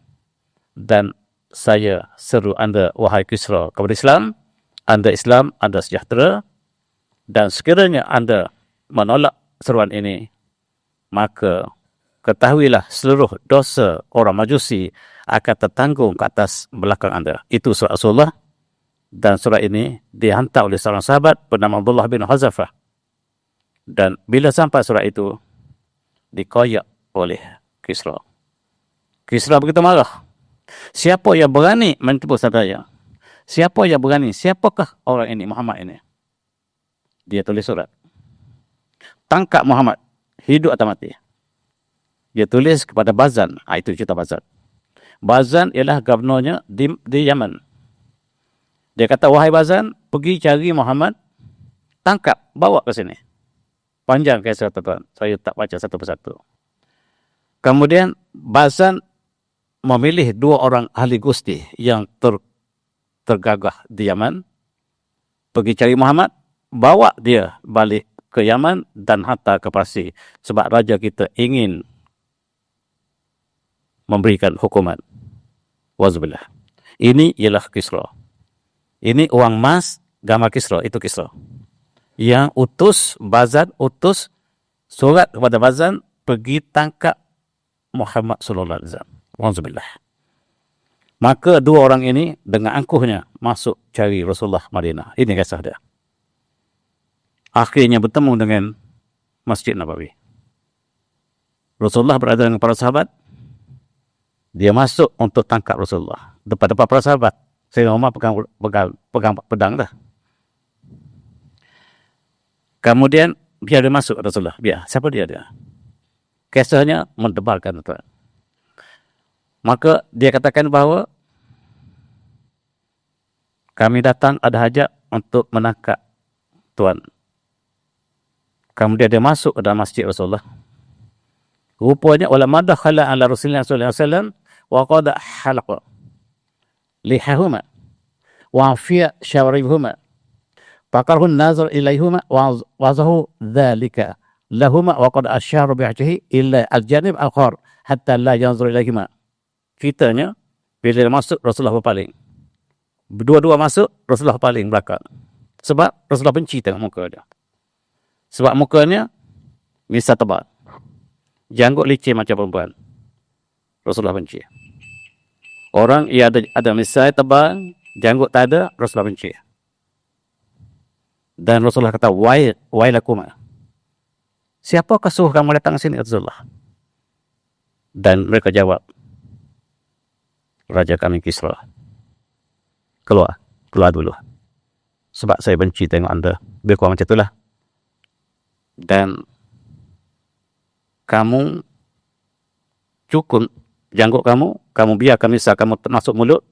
Dan saya seru anda wahai Kisra kepada Islam. Islam, anda sejahtera. Dan sekiranya anda menolak seruan ini, maka ketahuilah seluruh dosa orang Majusi akan tertanggung ke atas belakang anda. Itu surah Rasulullah. Dan surah ini dihantar oleh seorang sahabat bernama Abdullah bin Hazafah. Dan bila sampai surah itu, dikoyak oleh Kisra. Kisra begitu marah. Siapa yang berani menembus saya? Siapa yang berani? Siapakah orang ini, Muhammad ini? Dia tulis surat. Tangkap Muhammad, hidup atau mati. Dia tulis kepada Bazan. Itu cerita Bazan. Bazan ialah gubernurnya di Yaman. Dia kata, wahai Bazan, pergi cari Muhammad, tangkap, bawa ke sini. Panjang kisah tuan. Saya tak baca satu persatu. Kemudian Bazan memilih 2 orang ahli gusti yang tergagah di Yaman. Pergi cari Muhammad, bawa dia balik ke Yaman dan hantar ke Parsi. Sebab raja kita ingin memberikan hukuman. Wazubillah. Ini ialah Kisra. Ini uang emas gambar Kisra, itu Kisra. Yang utus Bazan, utus surat kepada Bazan, pergi tangkap Muhammad sallallahu alaihi wasallam. Alhamdulillah. Maka dua orang ini dengan angkuhnya masuk cari Rasulullah Madinah. Ini kisah dia. Akhirnya bertemu dengan Masjid Nabawi. Rasulullah berada dengan para sahabat. Dia masuk untuk tangkap Rasulullah. Depan-depan para sahabat. Sayyidina Umar pegang pedang dah. Kemudian biar dia masuk Rasulullah. Biar. Siapa dia? Kisahnya mendebarkan. Maka dia katakan bahawa kami datang ada hajat untuk menangkap Tuan. Kemudian dia masuk ke dalam masjid Rasulullah. Rupanya ulama dakhala ala Rasulullah sallallahu alaihi wasallam wa qad halaqa lihahuma wa afiya shawaribhuma faqarhu an-nazar ilayhuma wa wazahu dhalika lahuma wa qad asyara bi'ajhihi illa al-janib al-akhar hatta la yanzur ilayhima. Ceritanya bila dia masuk Rasulullah berpaling. Berdua-dua masuk Rasulullah berpaling belakang. Sebab Rasulullah benci tengok muka dia. Sebab mukanya misal tebal. Janggut licin macam perempuan. Rasulullah benci. Orang yang ada misai tebal, janggut tak ada, Rasulullah benci. Dan Rasulullah kata, Wailakuma. Siapakah suruh kamu datang sini, Rasulullah? Dan mereka jawab, Raja kami Kisra. Keluar dulu. Sebab saya benci tengok anda. Lebih kurang macam itulah. Dan kamu cukup janggut kamu biarkan misal kamu masuk mulut,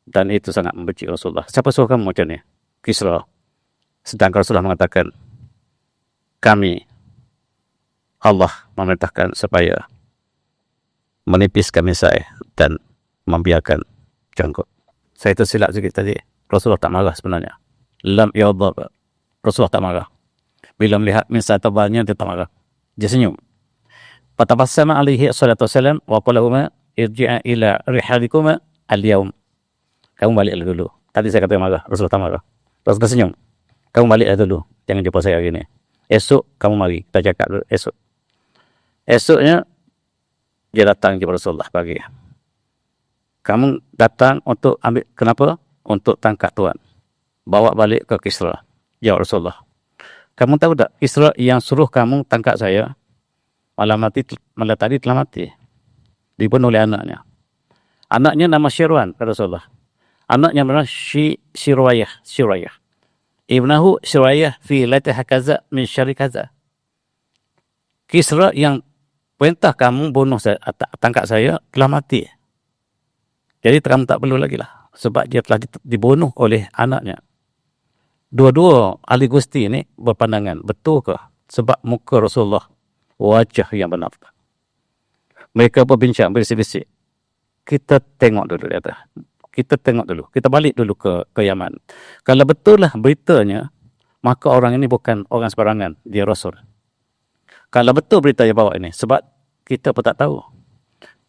dan itu sangat membenci Rasulullah. Siapa suruh kamu macam ni? Kisra. Sedangkan Rasulullah mengatakan, kami, Allah memerintahkan supaya menipiskan misai dan membiarkan janggut. Saya tersilap sikit tadi. Rasulullah tak marah sebenarnya. Lam yadhab. Rasulullah tak marah. Bila melihat misai tebalnya, dia tak marah. Dia senyum. Fatabassama alaihi salatu wassalam wa qala huma irji'a ila rihalikuma al-yawm. Kamu baliklah dulu. Tadi saya kata marah, Rasulullah tak marah. Rasulullah senyum. Kamu baliklah dulu. Jangan jumpa saya hari ini. Esok kamu mari. Kita cakap dulu esok. Esoknya dia datang kepada Rasulullah pagi. Kamu datang untuk ambil, kenapa? Untuk tangkap Tuan. Bawa balik ke Kisra. Ya Rasulullah. Kamu tahu tak, Kisra yang suruh kamu tangkap saya, malam tadi telah mati. Dibunuh oleh anaknya. Anaknya nama Syirwan, kata Rasulullah. Anaknya bernama Syirwayah. Ibnahu Syirwayah fi latih kaza min syari kaza. Kisra yang perintah kamu bunuh saya, tangkap saya, telah mati. Jadi kamu tak perlu lagi lah. Sebab dia telah dibunuh oleh anaknya. Dua-dua ahli gusti ini berpandangan, betul ke? Sebab muka Rasulullah, wajah yang benar. Mereka berbincang, bersih-bersih. Kita tengok dulu di atas. Kita tengok dulu. Kita balik dulu ke Yaman. Kalau betul lah beritanya, maka orang ini bukan orang sembarangan. Dia Rasul. Kalau betul berita yang bawa ini. Sebab kita pun tak tahu.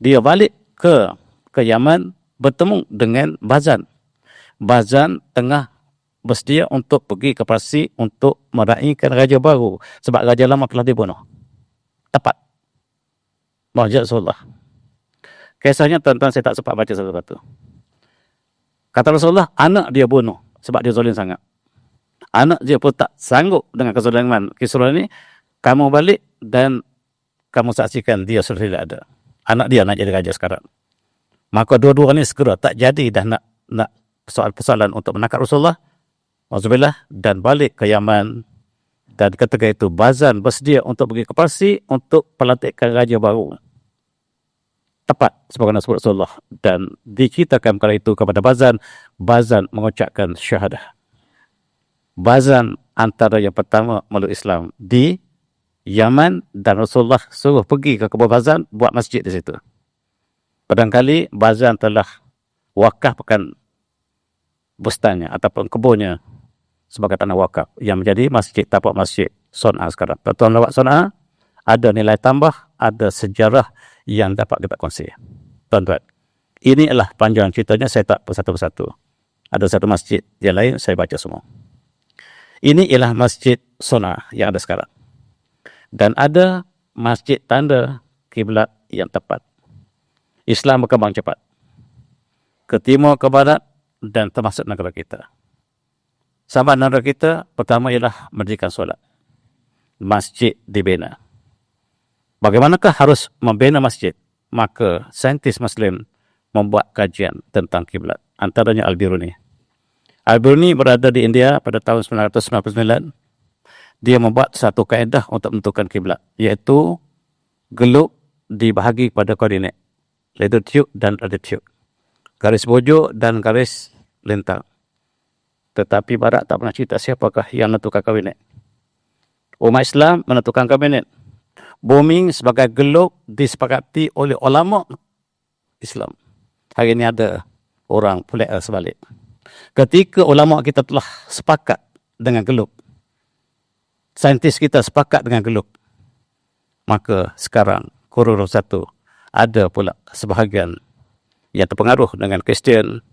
Dia balik ke Yaman, bertemu dengan Bazan. Bazan tengah bersedia untuk pergi ke Parsi untuk meraihkan raja baru. Sebab raja lama telah dibunuh. Tepat. Mukjizat Rasulullah. Kisahnya tuan-tuan saya tak sempat baca satu-satu. Kata Rasulullah, anak dia bunuh sebab dia zalim sangat. Anak dia pun tak sanggup dengan kezaliman Kisra ini. Kamu balik dan kamu saksikan dia sudah tidak ada. Anak dia nak jadi raja sekarang. Maka dua-dua ini segera tak jadi dah nak persoalan untuk menangkap Rasulullah. Alhamdulillah, dan balik ke Yaman. Dan ketika itu Bazan bersedia untuk pergi ke Parsi untuk pelantikan raja baru. Tepat sebagaimana sebut Rasulullah. Dan diceritakan kala itu kepada Bazan. Bazan mengucapkan syahadah. Bazan antara yang pertama meluk Islam di Yaman, dan Rasulullah suruh pergi ke kebun Bazan buat masjid di situ. Barangkali Bazan telah wakafkan bustannya ataupun kebunnya sebagai tanah wakaf yang menjadi masjid, tapak masjid Son'a sekarang. Tuan lawat Son'a ada nilai tambah, ada sejarah yang dapat kita kongsi. Tuan-tuan, Ini adalah panjang ceritanya, saya tak persatu-persatu. Ada satu masjid yang lain, saya baca semua. Ini ialah Masjid Sona yang ada sekarang. Dan ada masjid tanda kiblat yang tepat. Islam berkembang cepat. Ke timur, ke barat, dan termasuk negara kita. Sama negara kita, pertama ialah mendirikan solat. Masjid dibina. Bagaimanakah harus membina masjid? Maka saintis Muslim membuat kajian tentang kiblat. Antaranya Al-Biruni. Al-Biruni berada di India pada tahun 1999. Dia membuat satu kaedah untuk menentukan kiblat, iaitu geluk dibahagi pada koordinat, latitude dan altitude, garis bojor dan garis lintang. Tetapi barat tak pernah cerita siapakah yang menentukan koordinat. Umat Islam menentukan koordinat. Bumi sebagai geluk disepakati oleh ulama Islam. Hari ini ada orang pelak sebalik. Ketika ulama kita telah sepakat dengan geluk, saintis kita sepakat dengan geluk, maka sekarang kurun 1 ada pula sebahagian yang terpengaruh dengan Kristian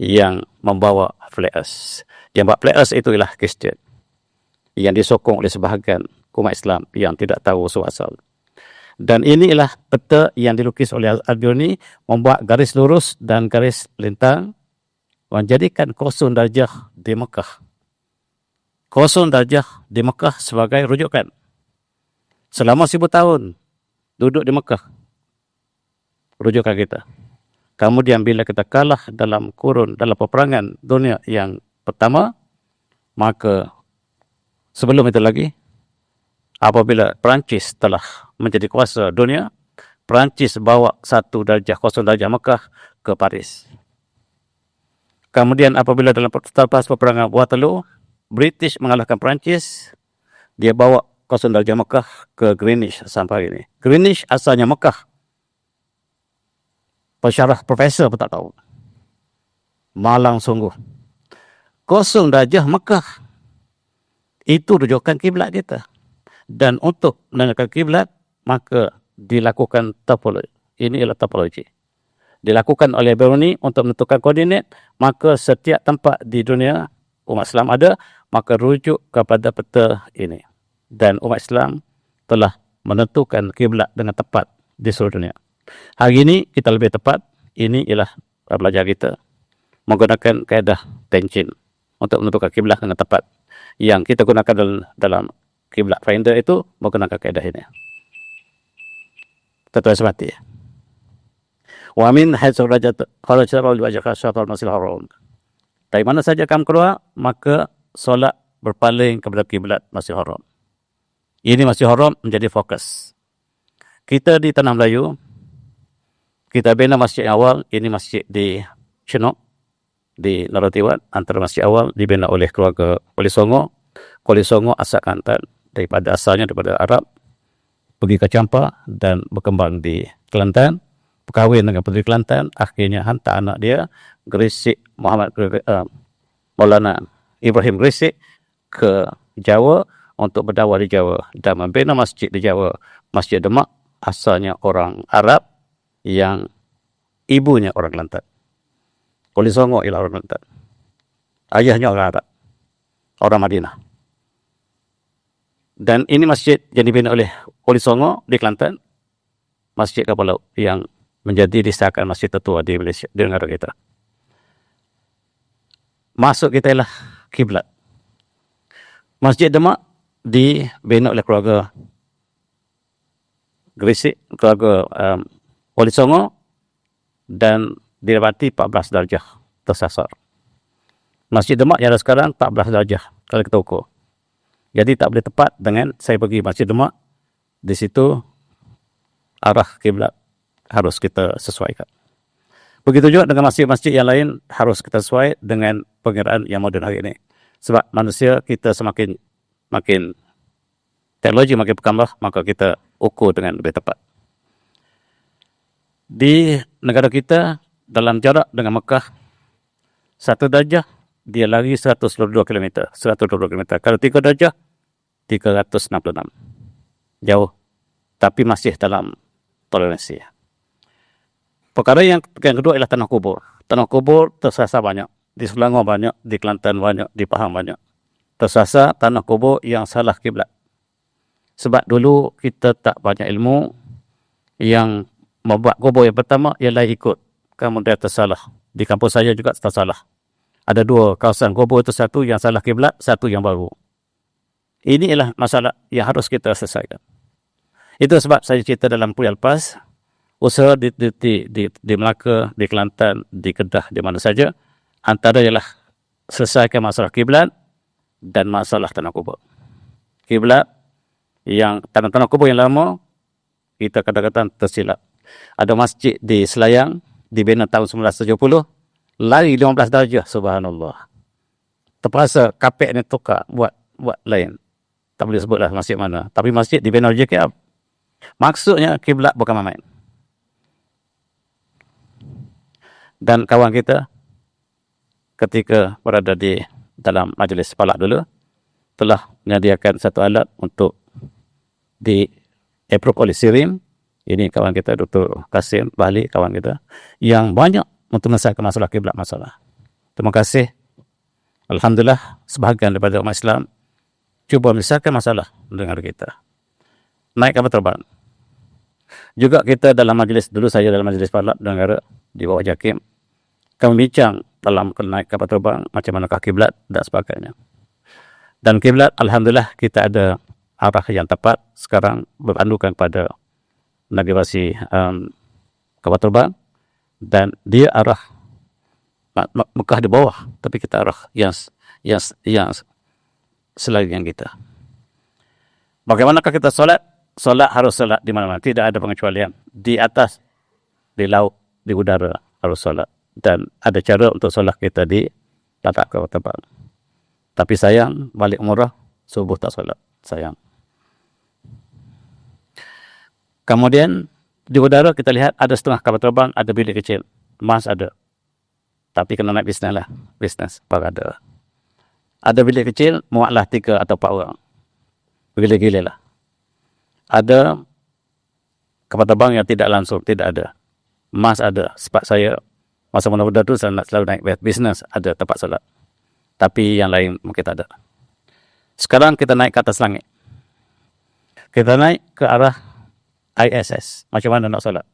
yang membawa flat earth. Yang membawa flat earth itu ialah Kristian yang disokong oleh sebahagian umat Islam yang tidak tahu asal. Dan inilah peta yang dilukis oleh Al-Biruni, membuat garis lurus dan garis lintang, menjadikan 0 darjah di Mekah. 0 darjah di Mekah sebagai rujukan. Selama 1000 tahun duduk di Mekah, rujukan kita. Kemudian bila kita kalah dalam peperangan dunia yang pertama, maka sebelum itu lagi, apabila Perancis telah menjadi kuasa dunia, Perancis bawa 1 darjah, 0 darjah Mekah ke Paris. Kemudian apabila dalam peperangan Waterloo, British mengalahkan Perancis, dia bawa 0 darjah Mekah ke Greenwich sampai hari ini. Greenwich asalnya Mekah. Pensyarah profesor pun tak tahu. Malang sungguh. 0 darjah Mekah. Itu rujukan kiblat kita. Dan untuk menentukan kiblat, maka dilakukan topologi. Ini ialah topologi. Dilakukan oleh Biruni untuk menentukan koordinat, maka setiap tempat di dunia umat Islam ada, maka rujuk kepada peta ini. Dan umat Islam telah menentukan kiblat dengan tepat di seluruh dunia. Hari ini kita lebih tepat, ini ialah belajar kita menggunakan kaedah Tenchin untuk menentukan kiblat dengan tepat. Yang kita gunakan dalam kiblat finder itu menggunakan kaedah ini. Tetua semati. Wa min haitsu kharaja wajhaka syatal masjidil haram. Dari mana saja kamu keluar, maka solat berpaling kepada kiblat Masjidil Haram. Ini Masjidil Haram menjadi fokus. Kita di Tanah Melayu, kita bina masjid awal, ini masjid di Chenok, di Naratiwat, antara masjid awal dibina oleh keluarga Kuala Songo. Kuala Songo asal Kelantan, asalnya daripada Arab, pergi ke Champa dan berkembang di Kelantan, berkahwin dengan puteri Kelantan, akhirnya hantar anak dia, Gresik Maulana Ibrahim Gresik ke Jawa untuk berdakwah di Jawa dan membina masjid di Jawa. Masjid Demak asalnya orang Arab yang ibunya orang Kelantan. Kuala Songo ialah orang Kelantan. Ayahnya orang Arab, orang Madinah. Dan ini masjid yang dibina oleh Kuala Songo di Kelantan, masjid kapal laut yang menjadi disahkan masjid tertua di Malaysia, di negara kita. Masuk kita ialah kiblat. Masjid Demak dibina oleh keluarga Gresik, keluarga Kuala Songo, dan didapati 14 darjah tersasar. Masjid Demak yang ada sekarang 14 darjah kalau kita ukur. Jadi tak boleh tepat dengan saya pergi Masjid Demak, di situ arah kiblat harus kita sesuaikan. Begitu juga dengan masjid-masjid yang lain harus kita sesuai dengan pengiraan yang moden hari ini. Sebab manusia kita makin teknologi makin berkembang, maka kita ukur dengan lebih tepat. Di negara kita, dalam jarak dengan Mekah, 1 darjah, dia lari 122 km. 122 km. Kalau 3 darjah, 366. Jauh. Tapi masih dalam toleransi. Perkara yang kedua ialah tanah kubur. Tanah kubur tersasar banyak. Di Selangor banyak, di Kelantan banyak, di Pahang banyak. Tersasar tanah kubur yang salah kiblat. Sebab dulu kita tak banyak ilmu, yang membuat kubur yang pertama ialah ikut. Kemudian tersalah. Di kampus saya juga tersalah. Ada dua kawasan kubur itu, satu yang salah kiblat, satu yang baru. Ini ialah masalah yang harus kita selesaikan. Itu sebab saya cerita dalam kuliah lepas, usaha di Melaka, di Kelantan, di Kedah, di mana saja, antara ialah selesaikan masalah kiblat dan masalah tanah kubur. Kiblat yang tanah kubur yang lama, kita kadang-kadang tersilap. Ada masjid di Selayang, dibina tahun 1970, lari 15 darjah, subhanallah. Terpaksa kapek ni tukar, buat lain. Tak boleh sebutlah masjid mana. Tapi masjid dibina JKF. Maksudnya kiblat bukan main. Dan kawan kita ketika berada di dalam majlis palak dulu telah menyediakan satu alat untuk di approve oleh SIRIM. Ini kawan kita Dr. Kasim Bahli, kawan kita yang banyak untuk menyelesaikan masalah kiblat masalah. Terima kasih. Alhamdulillah sebahagian daripada umat Islam cuba menyelesaikan masalah dengan kita. Naik kapal terbang. Juga kita dalam majlis, dulu saya dalam majlis palak negara di bawah JAKIM, kami bincang dalam naik kapal terbang, macam manakah kiblat dan sebagainya. Dan kiblat, alhamdulillah kita ada arah yang tepat sekarang berandukan pada navigasi kapal terbang, dan dia arah Mekah di bawah, tapi kita arah yang selain kita. Bagaimanakah kita solat? Solat harus solat di mana-mana, tidak ada pengecualian. Di atas, di laut, di udara harus solat. Dan ada cara untuk solat kita di latak kapal terbang. Tapi sayang, balik umrah, subuh tak solat. Sayang. Kemudian, di udara kita lihat ada setengah kapal terbang, ada bilik kecil. Mas ada. Tapi kena naik bisnes lah. Bisnes, baru ada. Ada bilik kecil, muatlah 3 atau 4 orang. Gila-gila lah. Ada kapal terbang yang tidak langsung, tidak ada. Mas ada. Sebab saya, masa muda-muda tu saya nak selalu naik bisnes, ada tempat solat. Tapi yang lain mungkin tak ada. Sekarang kita naik ke atas langit. Kita naik ke arah ISS. Macam mana nak solat?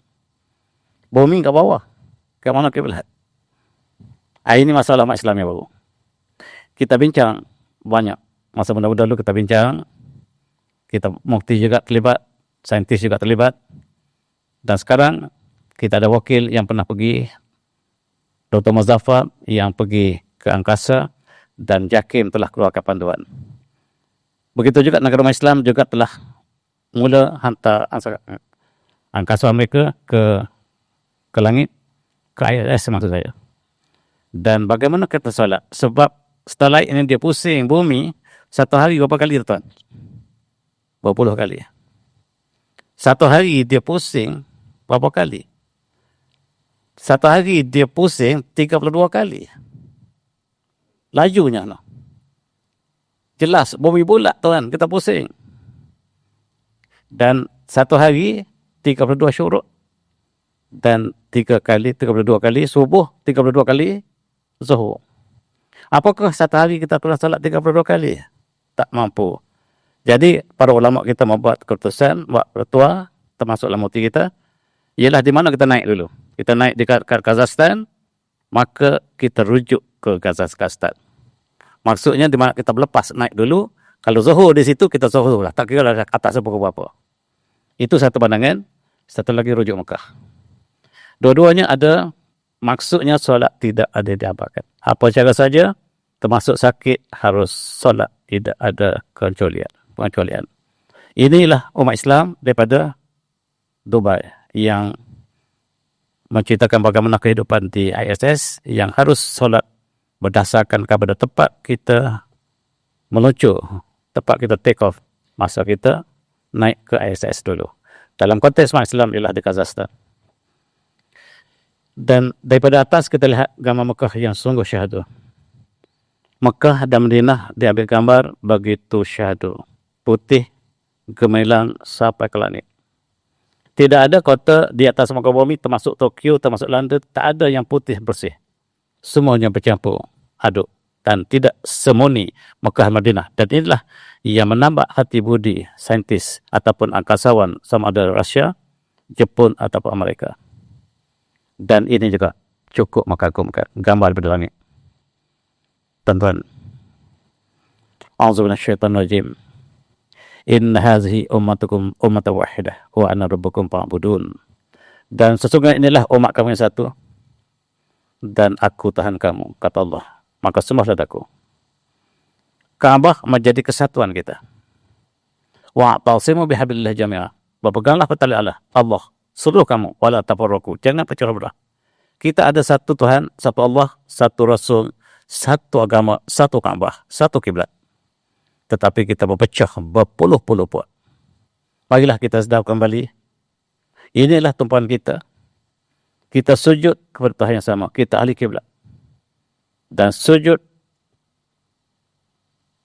Bumi ke bawah. Ke mana kiblat? Ini masalah umat Islam yang baru. Kita bincang banyak. Masa muda-muda dulu kita bincang. Kita mufti juga terlibat. Saintis juga terlibat. Dan sekarang kita ada wakil yang pernah pergi. Dr. Muzaffar yang pergi ke angkasa. Dan JAKIM telah keluarkan panduan. Begitu juga negara umat Islam juga telah mula hantar angkasa mereka ke langit. Ke ISS maksud saya. Dan bagaimana kita solat? Sebab setelah ini dia pusing bumi, satu hari berapa kali tuan? Berapa puluh kali. Satu hari dia pusing berapa kali? Satu hari dia pusing 32 kali. Lajunya. No. Jelas, bumi bulat tuan, kita pusing. Dan satu hari 32 syuruk. Dan 32 kali subuh, 32 kali zuhur. Apakah satu hari kita pernah salat 32 kali? Tak mampu. Jadi, para ulama kita membuat keputusan, buat ketua, termasuklah mufti kita, ialah di mana kita naik dulu. Kita naik di Kazakhstan, maka kita rujuk ke Kazakhstan. Maksudnya, di mana kita berlepas naik dulu, kalau zuhur di situ, kita zuhur lah. Tak kira lah atas berapa. Itu satu pandangan, satu lagi rujuk Mekah. Dua-duanya ada, maksudnya solat tidak ada diabarkan. Apa cara saja, termasuk sakit, harus solat. Tidak ada pengecualian. Inilah umat Islam daripada Dubai yang menceritakan bagaimana kehidupan di ISS yang harus solat berdasarkan kepada tempat kita meluncur, tempat kita take off, masa kita naik ke ISS dulu. Dalam konteks umat Islam ialah di Kazakhstan. Dan daripada atas kita lihat gambar Mekah yang sungguh syahdu. Mekah dan Madinah diambil gambar begitu syahdu. Putih, gemilang sampai ke langit. Tidak ada kota di atas muka bumi, termasuk Tokyo, termasuk London, tak ada yang putih bersih. Semuanya bercampur aduk dan tidak semurni Mekah Madinah. Dan inilah yang menambah hati budi saintis ataupun angkasawan sama ada Rusia, Jepun ataupun Amerika. Dan ini juga cukup mengagumkan gambar dari langit. Tuan-tuan, a'udzu minasyaitonir rajim. In hazihi ummatukum ummatan wahidah wa ana rabbukum fa'budun. Dan sesungguhnya inilah umat kamu yang satu dan aku Tuhan kamu, kata Allah. Maka sembahlah aku. Ka'bah menjadi kesatuan kita. Wa'tasimu bihablillah jami'ah. Berpeganglah tali Allah, seluruh kamu, wala tafarraqu. Jangan pecah belah. Kita ada satu Tuhan, satu Allah, satu Rasul, satu agama, satu Ka'bah, satu kiblat. Tetapi kita berpecah berpuluh-puluh puak. Marilah kita sedar kembali. Inilah tumpuan kita. Kita sujud kepada Tuhan yang sama. Kita ahli kiblat. Dan sujud,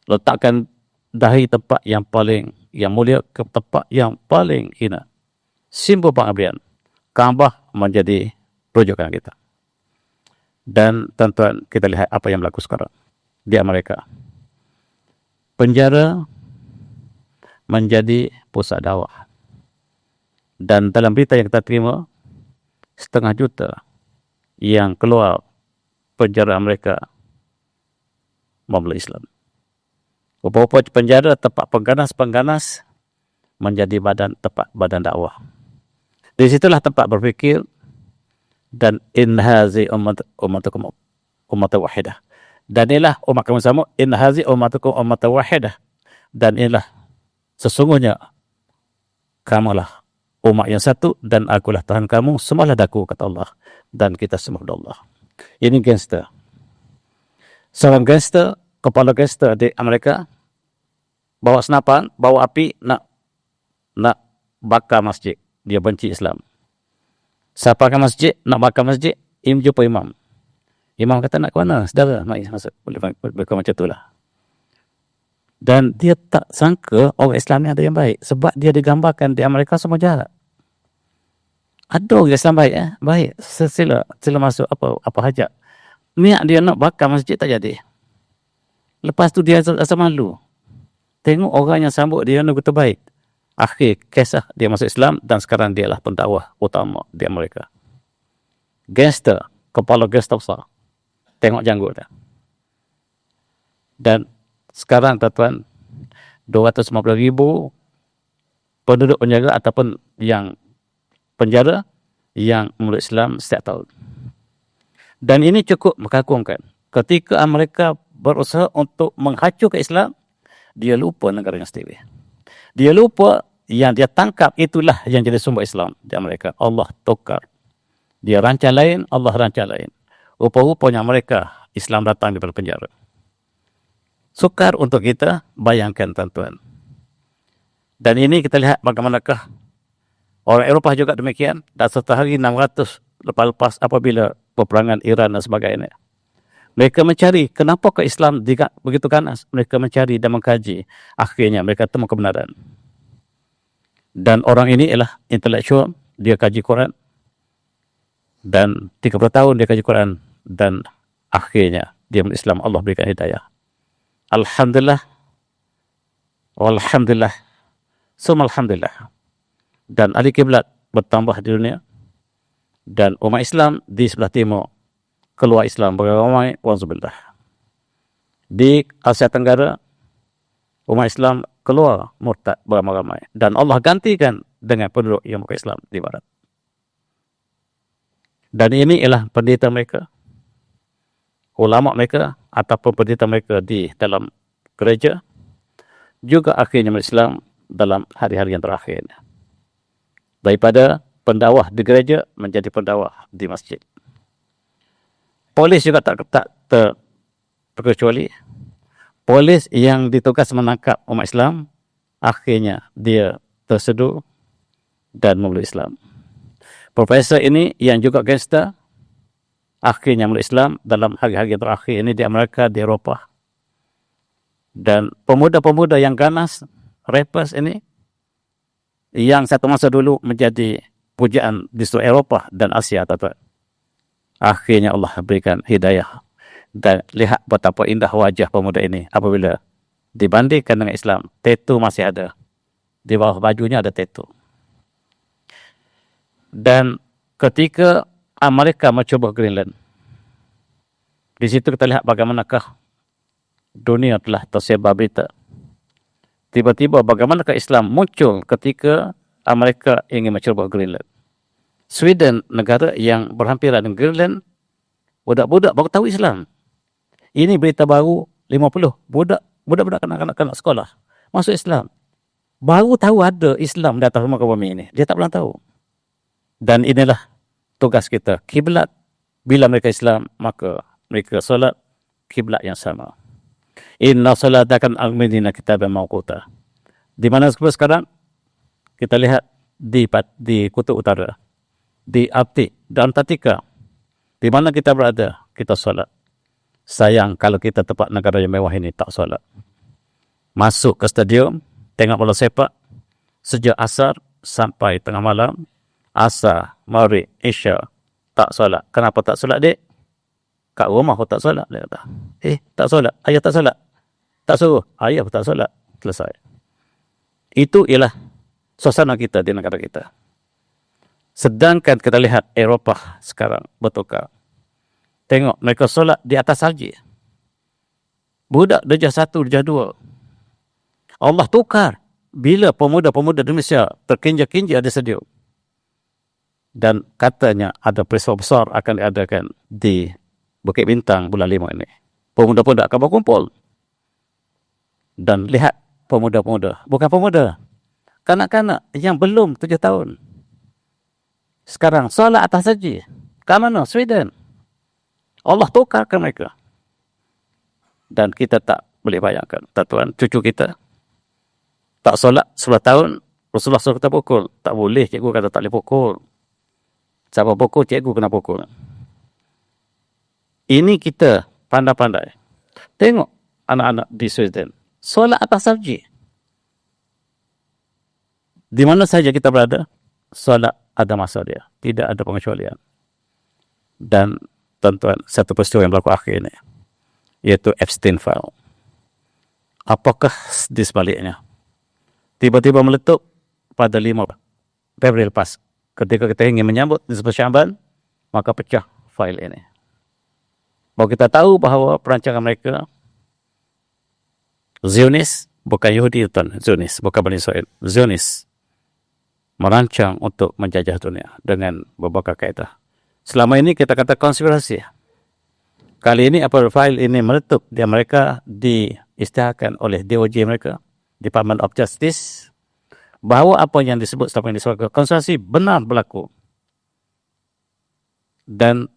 letakkan dahi tempat yang paling yang mulia ke tempat yang paling hina. Simbol pengabdian. Ka'bah menjadi rujukan kita. Dan tuan-tuan, kita lihat apa yang berlaku sekarang di Amerika. Penjara menjadi pusat dakwah. Dan dalam berita yang kita terima, 500,000 yang keluar penjara Amerika memeluk Islam. Rupa-rupa penjara tempat pengganas-pengganas menjadi tempat badan dakwah. Di situlah tempat berfikir dan in hazi ummatukum ummatan wahidah. Dan inilah umat kamu sama, in hazi ummatukum ummatan wahidah. Dan inilah sesungguhnya kamulah umat yang satu dan akulah Tuhan kamu, sembahlah aku, kata Allah. Dan kita sembah Allah. Ini gangster. Seorang gangster, kepala gangster di Amerika, bawa senapan, bawa api, nak bakar masjid. Dia benci Islam. Siapa ke masjid, nak bakar masjid, jumpa imam. Imam kata, nak ke mana? Saudara, mari masuk. Boleh macam itulah. Dan dia tak sangka orang Islam ni ada yang baik. Sebab dia digambarkan di Amerika semua jahat. Ada orang Islam baik, baik. Sila masuk apa hajat. Niat dia nak bakar masjid tak jadi. Lepas tu dia rasa malu. Tengok orang yang sambut dia nak kata baik. Akhir kisah dia masuk Islam dan sekarang dia lah pendakwah utama di Amerika. Gangster, kepala gangster besar. Tengok janggut dia. Dan sekarang tuan-tuan, 250,000 penduduk penjara ataupun yang penjara yang memeluk Islam setiap tahun. Dan ini cukup mengagumkan. Ketika Amerika berusaha untuk menghancurkan Islam, dia lupa negaranya sendiri. Dia lupa yang dia tangkap itulah yang jadi sumber Islam di Amerika. Allah tukar. Dia rancang lain, Allah rancang lain. Rupa-rupanya mereka Islam datang daripada penjara. Sukar untuk kita bayangkan tuan-tuan. Dan ini kita lihat bagaimanakah orang Eropah juga demikian. Dan setahari 600 lepas apabila peperangan Iran dan sebagainya. Mereka mencari kenapa ke Islam begitu ganas. Mereka mencari dan mengkaji. Akhirnya mereka temu kebenaran. Dan orang ini ialah intelektual. Dia kaji Quran. Dan 30 tahun dia kaji Quran. Dan akhirnya dia memeluk Islam. Allah berikan hidayah. Alhamdulillah. Walhamdulillah. Alhamdulillah. Dan ahli kiblat bertambah di dunia. Dan umat Islam di sebelah timur keluar Islam beramai. Wazubillah. Di Asia Tenggara umat Islam keluar murtad beramai-ramai. Dan Allah gantikan dengan penduduk yang bukan Islam di barat. Dan ini ialah pendeta mereka, ulama mereka ataupun pendeta mereka di dalam gereja juga akhirnya Islam dalam hari-hari yang terakhir. Daripada pendakwah di gereja menjadi pendakwah di masjid. Polis juga tak terkecuali. Polis yang ditugas menangkap umat Islam akhirnya dia terseduh dan memeluk Islam. Profesor ini yang juga gangster akhirnya memeluk Islam dalam hari-hari yang terakhir ini di Amerika, di Eropah. Dan pemuda-pemuda yang ganas, rappers ini, yang satu masa dulu menjadi pujaan di seluruh Eropah dan Asia, tuan-tuan. Akhirnya Allah berikan hidayah. Dan lihat betapa indah wajah pemuda ini apabila dibandingkan dengan Islam. Tattoo masih ada. Di bawah bajunya ada tattoo. Dan ketika Amerika mencoba Greenland, di situ kita lihat bagaimanakah dunia telah tersebar berita. Tiba-tiba bagaimanakah Islam muncul ketika Amerika ingin mencoba Greenland. Sweden, negara yang berhampiran dengan Greenland, budak-budak baru tahu Islam. Ini berita baru 50. Budak-budak kanak-kanak sekolah masuk Islam. Baru tahu ada Islam di atas muka bumi ini. Dia tak pernah tahu. Dan inilah tugas kita. Kiblat, bila mereka Islam, maka mereka solat kiblat yang sama. Inna salatakan al-Madinah kitaban mawquta. Di mana sekarang? Kita lihat di kutub utara, di Arktik, di Antartika. Di mana kita berada, kita solat. Sayang kalau kita tempat negara yang mewah ini tak solat. Masuk ke stadium, tengok bola sepak, sejak asar sampai tengah malam, asar, maghrib, isya, tak solat. Kenapa tak solat, dek? Kat rumah pun tak solat. Dia kata, tak solat. Ayah tak solat. Tak suruh. Ayah pun tak solat. Selesai. Itu ialah suasana kita di negara kita. Sedangkan kita lihat Eropah sekarang bertukar. Tengok, mereka solat di atas salji. Budak darjah 1, darjah 2. Allah tukar. Bila pemuda-pemuda Indonesia terkinja-kinja ada sedia. Dan katanya ada peristiwa besar akan diadakan di Bukit Bintang bulan 5 ini. Pemuda-pemuda akan berkumpul. Dan lihat pemuda-pemuda. Bukan pemuda. Kanak-kanak yang belum 7 tahun. Sekarang solat atas saja. Ke mana? Sweden. Allah tukarkan mereka. Dan kita tak boleh bayangkan. Tuan-tuan, cucu kita tak solat 11 tahun. Rasulullah suruh kita pukul. Tak boleh, cikgu kata tak boleh pukul. Siapa pukul, cikgu kena pukul. Ini kita pandai-pandai. Tengok anak-anak di Sweden. Solat atas salji. Di mana saja kita berada, solat ada masa dia. Tidak ada pengecualian. Dan tuan-tuan, satu peristiwa yang berlaku akhir ini, yaitu Epstein File. Apakah di sebaliknya? Tiba-tiba meletup pada 5 Februari lepas. Ketika kita ingin menyambut di 10 Syaban, maka pecah file ini. Bahawa kita tahu bahawa perancangan mereka Zionis, bukan Yahudi, tuan. Zionis, bukan Bani Israel. Zionis merancang untuk menjajah dunia dengan berbagai kaedah. Selama ini kita kata konspirasi. Kali ini apabila file ini meletup di Amerika, diisytiharkan oleh DOJ mereka, Department of Justice, bahawa apa yang disebut selama ini sebagai konspirasi benar berlaku. Dan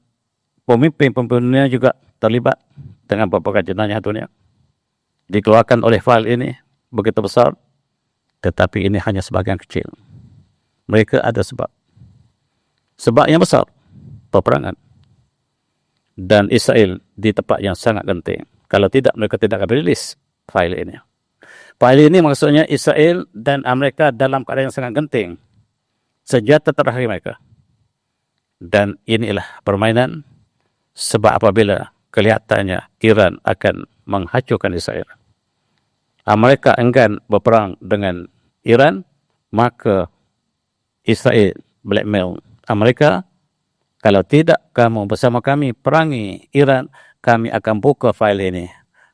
pemimpin-pemimpin dunia juga terlibat dengan berbagai jenayah dunia. Dikeluarkan oleh file ini begitu besar, tetapi ini hanya sebahagian kecil. Mereka ada sebab. Sebab yang besar, peperangan. Dan Israel di tempat yang sangat genting. Kalau tidak, mereka tidak akan rilis file ini. File ini maksudnya Israel dan Amerika dalam keadaan yang sangat genting. Senjata terakhir mereka. Dan inilah permainan. Sebab apabila kelihatannya Iran akan menghancurkan Israel, Amerika enggan berperang dengan Iran, maka Israel blackmail Amerika, kalau tidak kamu bersama kami perangi Iran, kami akan buka file ini.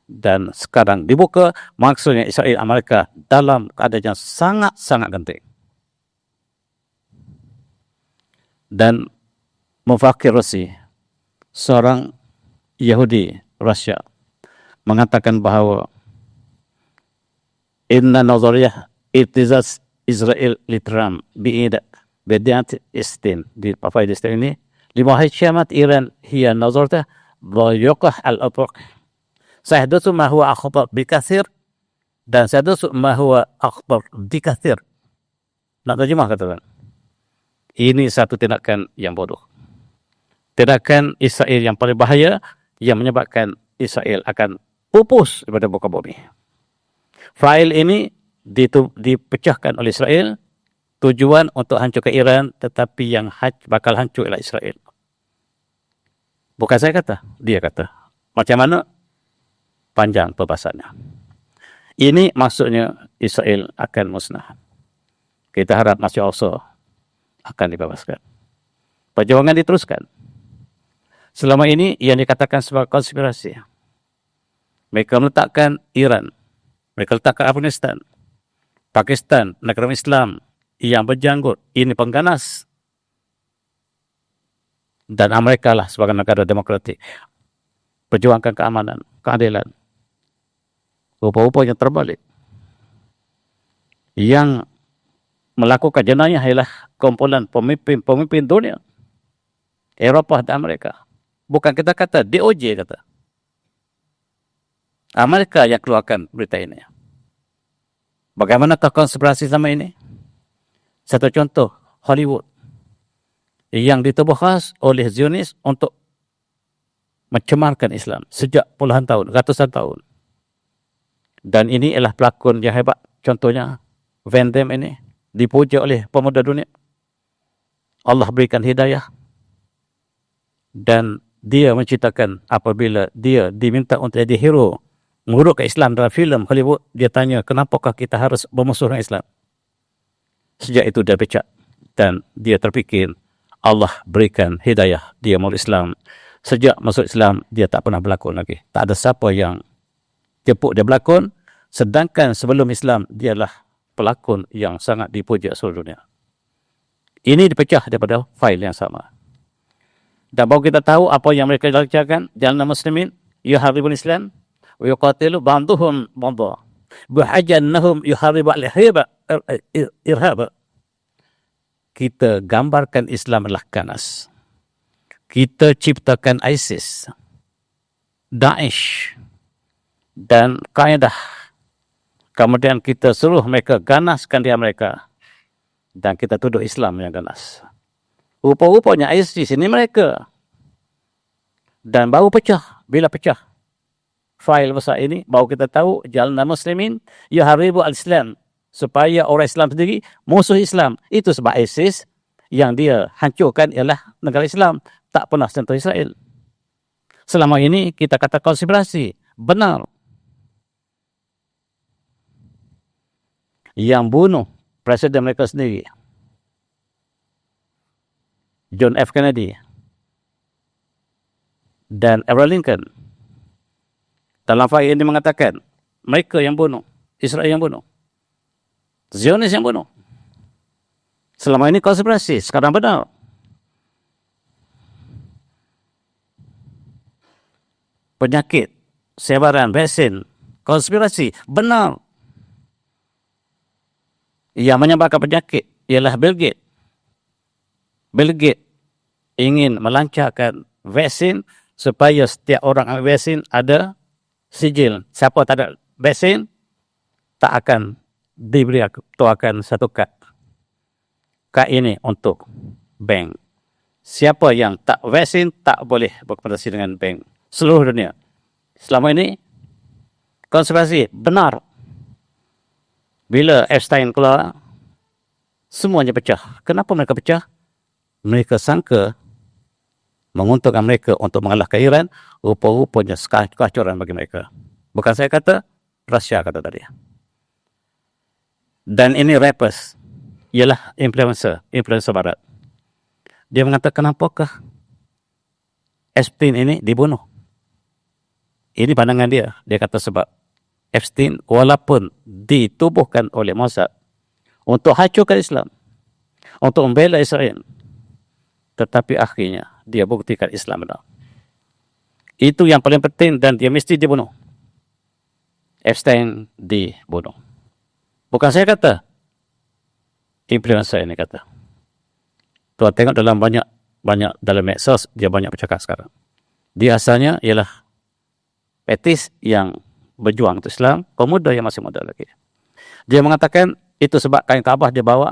Dan sekarang dibuka, maksudnya Israel Amerika dalam keadaan yang sangat-sangat genting. Dan Mufakir Rusi, seorang Yahudi Rusia, mengatakan bahawa inna nazariyah itizaz Israel litram bi'ida bediat istin. Di faedah ini, lima hikmat Iran hiya nazarta wa yuqah al-atruq. Sayahdatsu ma huwa akhbar bikathir dan sayahdatsu ma huwa akhbar bikathir. Nak terjemah katakan. Ini satu tindakan yang bodoh. Tindakan Israel yang paling bahaya, yang menyebabkan Israel akan pupus daripada muka bumi. File ini dipecahkan oleh Israel tujuan untuk hancurkan Iran, tetapi yang bakal hancur ialah Israel. Bukan saya kata, dia kata. Macam mana? Panjang perbahasannya. Ini maksudnya Israel akan musnah. Kita harap Masjid Al-Aqsa akan dibebaskan. Perjuangan diteruskan. Selama ini yang dikatakan sebagai konspirasi. Mereka meletakkan Iran, mereka letakkan Afghanistan, Pakistan, negara Islam yang berjanggut, ini pengganas. Dan Amerika lah sebagai negara demokratik. Perjuangkan keamanan, keadilan. Rupa-rupanya terbalik. Yang melakukan jenayah ialah kumpulan pemimpin dunia. Eropah dan Amerika. Bukan kita kata, DOJ kata. Amerika yang keluarkan berita ini. Bagaimanakah konspirasi sama ini? Satu contoh, Hollywood. Yang ditubuh khas oleh Zionis untuk mencemarkan Islam sejak puluhan tahun, ratusan tahun. Dan ini ialah pelakon yang hebat. Contohnya, Van Damme ini dipuja oleh pemuda dunia. Allah berikan hidayah. Dan dia menceritakan apabila dia diminta untuk jadi hero, mengurut ke Islam dalam filem Hollywood, dia tanya, kenapakah kita harus bermusuh dengan Islam? Sejak itu dia becak. Dan dia terfikir, Allah berikan hidayah, dia masuk Islam. Sejak masuk Islam, dia tak pernah berlakon lagi. Tak ada siapa yang jemput dia berlakon. Sedangkan sebelum Islam, dialah pelakon yang sangat dipuja seluruh dunia. Ini dipecah daripada fail yang sama. Dan baru kita tahu apa yang mereka lakukan dalam muslimin, yuharibul Islam, wa yuqatilu ba'duhum ba'dha. Bihajannahum yuharibu al-irhab. Kita gambarkan Islam adalah ganas. Kita ciptakan ISIS, Daesh, dan Qaeda. Kemudian kita suruh mereka ganaskan dia mereka. Dan kita tuduh Islam yang ganas. Rupa-rupanya ISIS ini mereka. Dan baru pecah. Bila pecah fail besar ini, baru kita tahu jalan muslimin yuharibu al-Islam. Supaya orang Islam sendiri musuh Islam. Itu sebab ISIS yang dia hancurkan ialah negara Islam. Tak pernah sentuh Israel. Selama ini kita kata konspirasi. Benar. Yang bunuh presiden mereka sendiri, John F. Kennedy dan Abraham Lincoln, dalam fail ini mengatakan mereka yang bunuh, Israel yang bunuh, Zionis yang bunuh. Selama ini konspirasi, sekarang benar. Penyakit, sebaran, vaksin, konspirasi, benar. Yang menyebabkan penyakit ialah Bill Gates. Bill Gates ingin melancarkan vaksin supaya setiap orang ambil vaksin ada sijil. Siapa tak ada vaksin tak akan diberi akan satu kad. Kad ini untuk bank. Siapa yang tak vaksin tak boleh berkomunikasi dengan bank. Seluruh dunia. Selama ini konspirasi benar. Bila Epstein keluar, semuanya pecah. Kenapa mereka pecah? Mereka sangka menguntungkan mereka untuk mengalahkan Iran, rupa-rupanya kehancuran bagi mereka. Bukan saya kata, Rusia kata tadi. Dan ini rappers, ialah influencer barat. Dia mengatakan, kenapakah Epstein ini dibunuh? Ini pandangan dia. Dia kata sebab Epstein walaupun ditubuhkan oleh Mossad untuk hancurkan Islam, untuk membela Israel, tetapi akhirnya dia buktikan Islam benar. Itu yang paling penting dan dia mesti dibunuh. Epstein dibunuh. Bukan saya kata, influencer ini kata. Tuan tengok dalam banyak dalam medsos, dia banyak bercakap sekarang. Dia asalnya ialah etis yang berjuang untuk Islam, pemuda yang masih muda lagi. Dia mengatakan itu sebab kain Kaabah dia bawa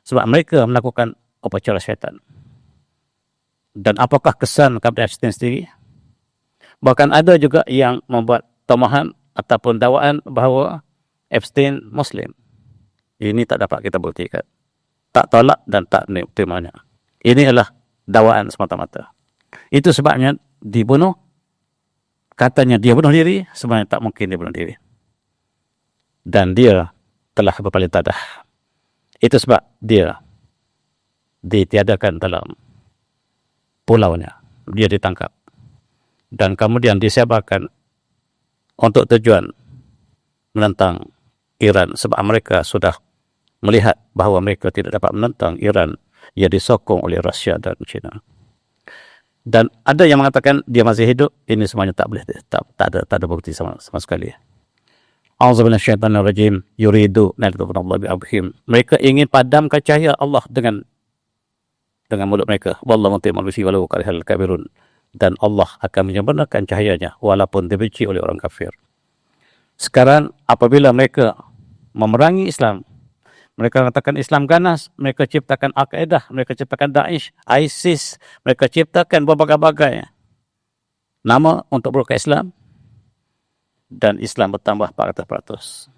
sebab mereka melakukan upacara syaitan. Dan apakah kesan kepada Epstein sendiri? Bahkan ada juga yang membuat tomahan ataupun dakwaan bahawa Epstein Muslim. Ini tak dapat kita buktikan. Tak tolak dan tak terimanya. Ini adalah dakwaan semata-mata. Itu sebabnya dibunuh. Katanya dia bunuh diri, sebenarnya tak mungkin dia bunuh diri. Dan dia telah berpaling tadah. Itu sebab dia ditiadakan dalam pulaunya. Dia ditangkap. Dan kemudian disebarkan untuk tujuan menentang Iran. Sebab mereka sudah melihat bahawa mereka tidak dapat menentang Iran. Ia disokong oleh Rusia dan China. Dan ada yang mengatakan dia masih hidup. Ini semuanya tak boleh. Tak ada bukti sama sekali. A'udzubillahiminasyaitanirrajim. Yuridu nalitubunallahi bi'abhim. Mereka ingin padamkan cahaya Allah dengan mulut mereka. Wallahu mutimul bisi walau karihal kafirun. Dan Allah akan menyempurnakan cahayanya walaupun dibenci oleh orang kafir. Sekarang apabila mereka memerangi Islam, mereka katakan Islam ganas, mereka ciptakan Al-Qaeda, mereka ciptakan Daesh, ISIS, mereka ciptakan berbagai-bagai nama untuk berbuat Islam, dan Islam bertambah 400%.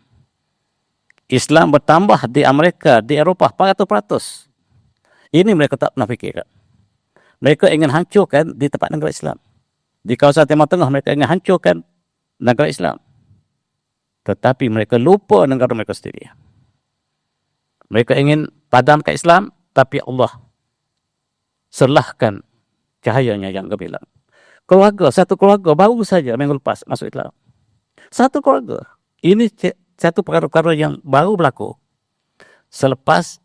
Islam bertambah di Amerika, di Eropah 400%. Ini mereka tak pernah fikirkan. Mereka ingin hancurkan di tempat negara Islam. Di kawasan Timur Tengah mereka ingin hancurkan negara Islam. Tetapi mereka lupa negara mereka sendiri. Mereka ingin padamkan Islam, tapi Allah serlahkan cahayanya yang gemilang. Satu keluarga baru saja minggu lepas masuk Islam. Satu keluarga. Ini satu perkara-perkara yang baru berlaku. Selepas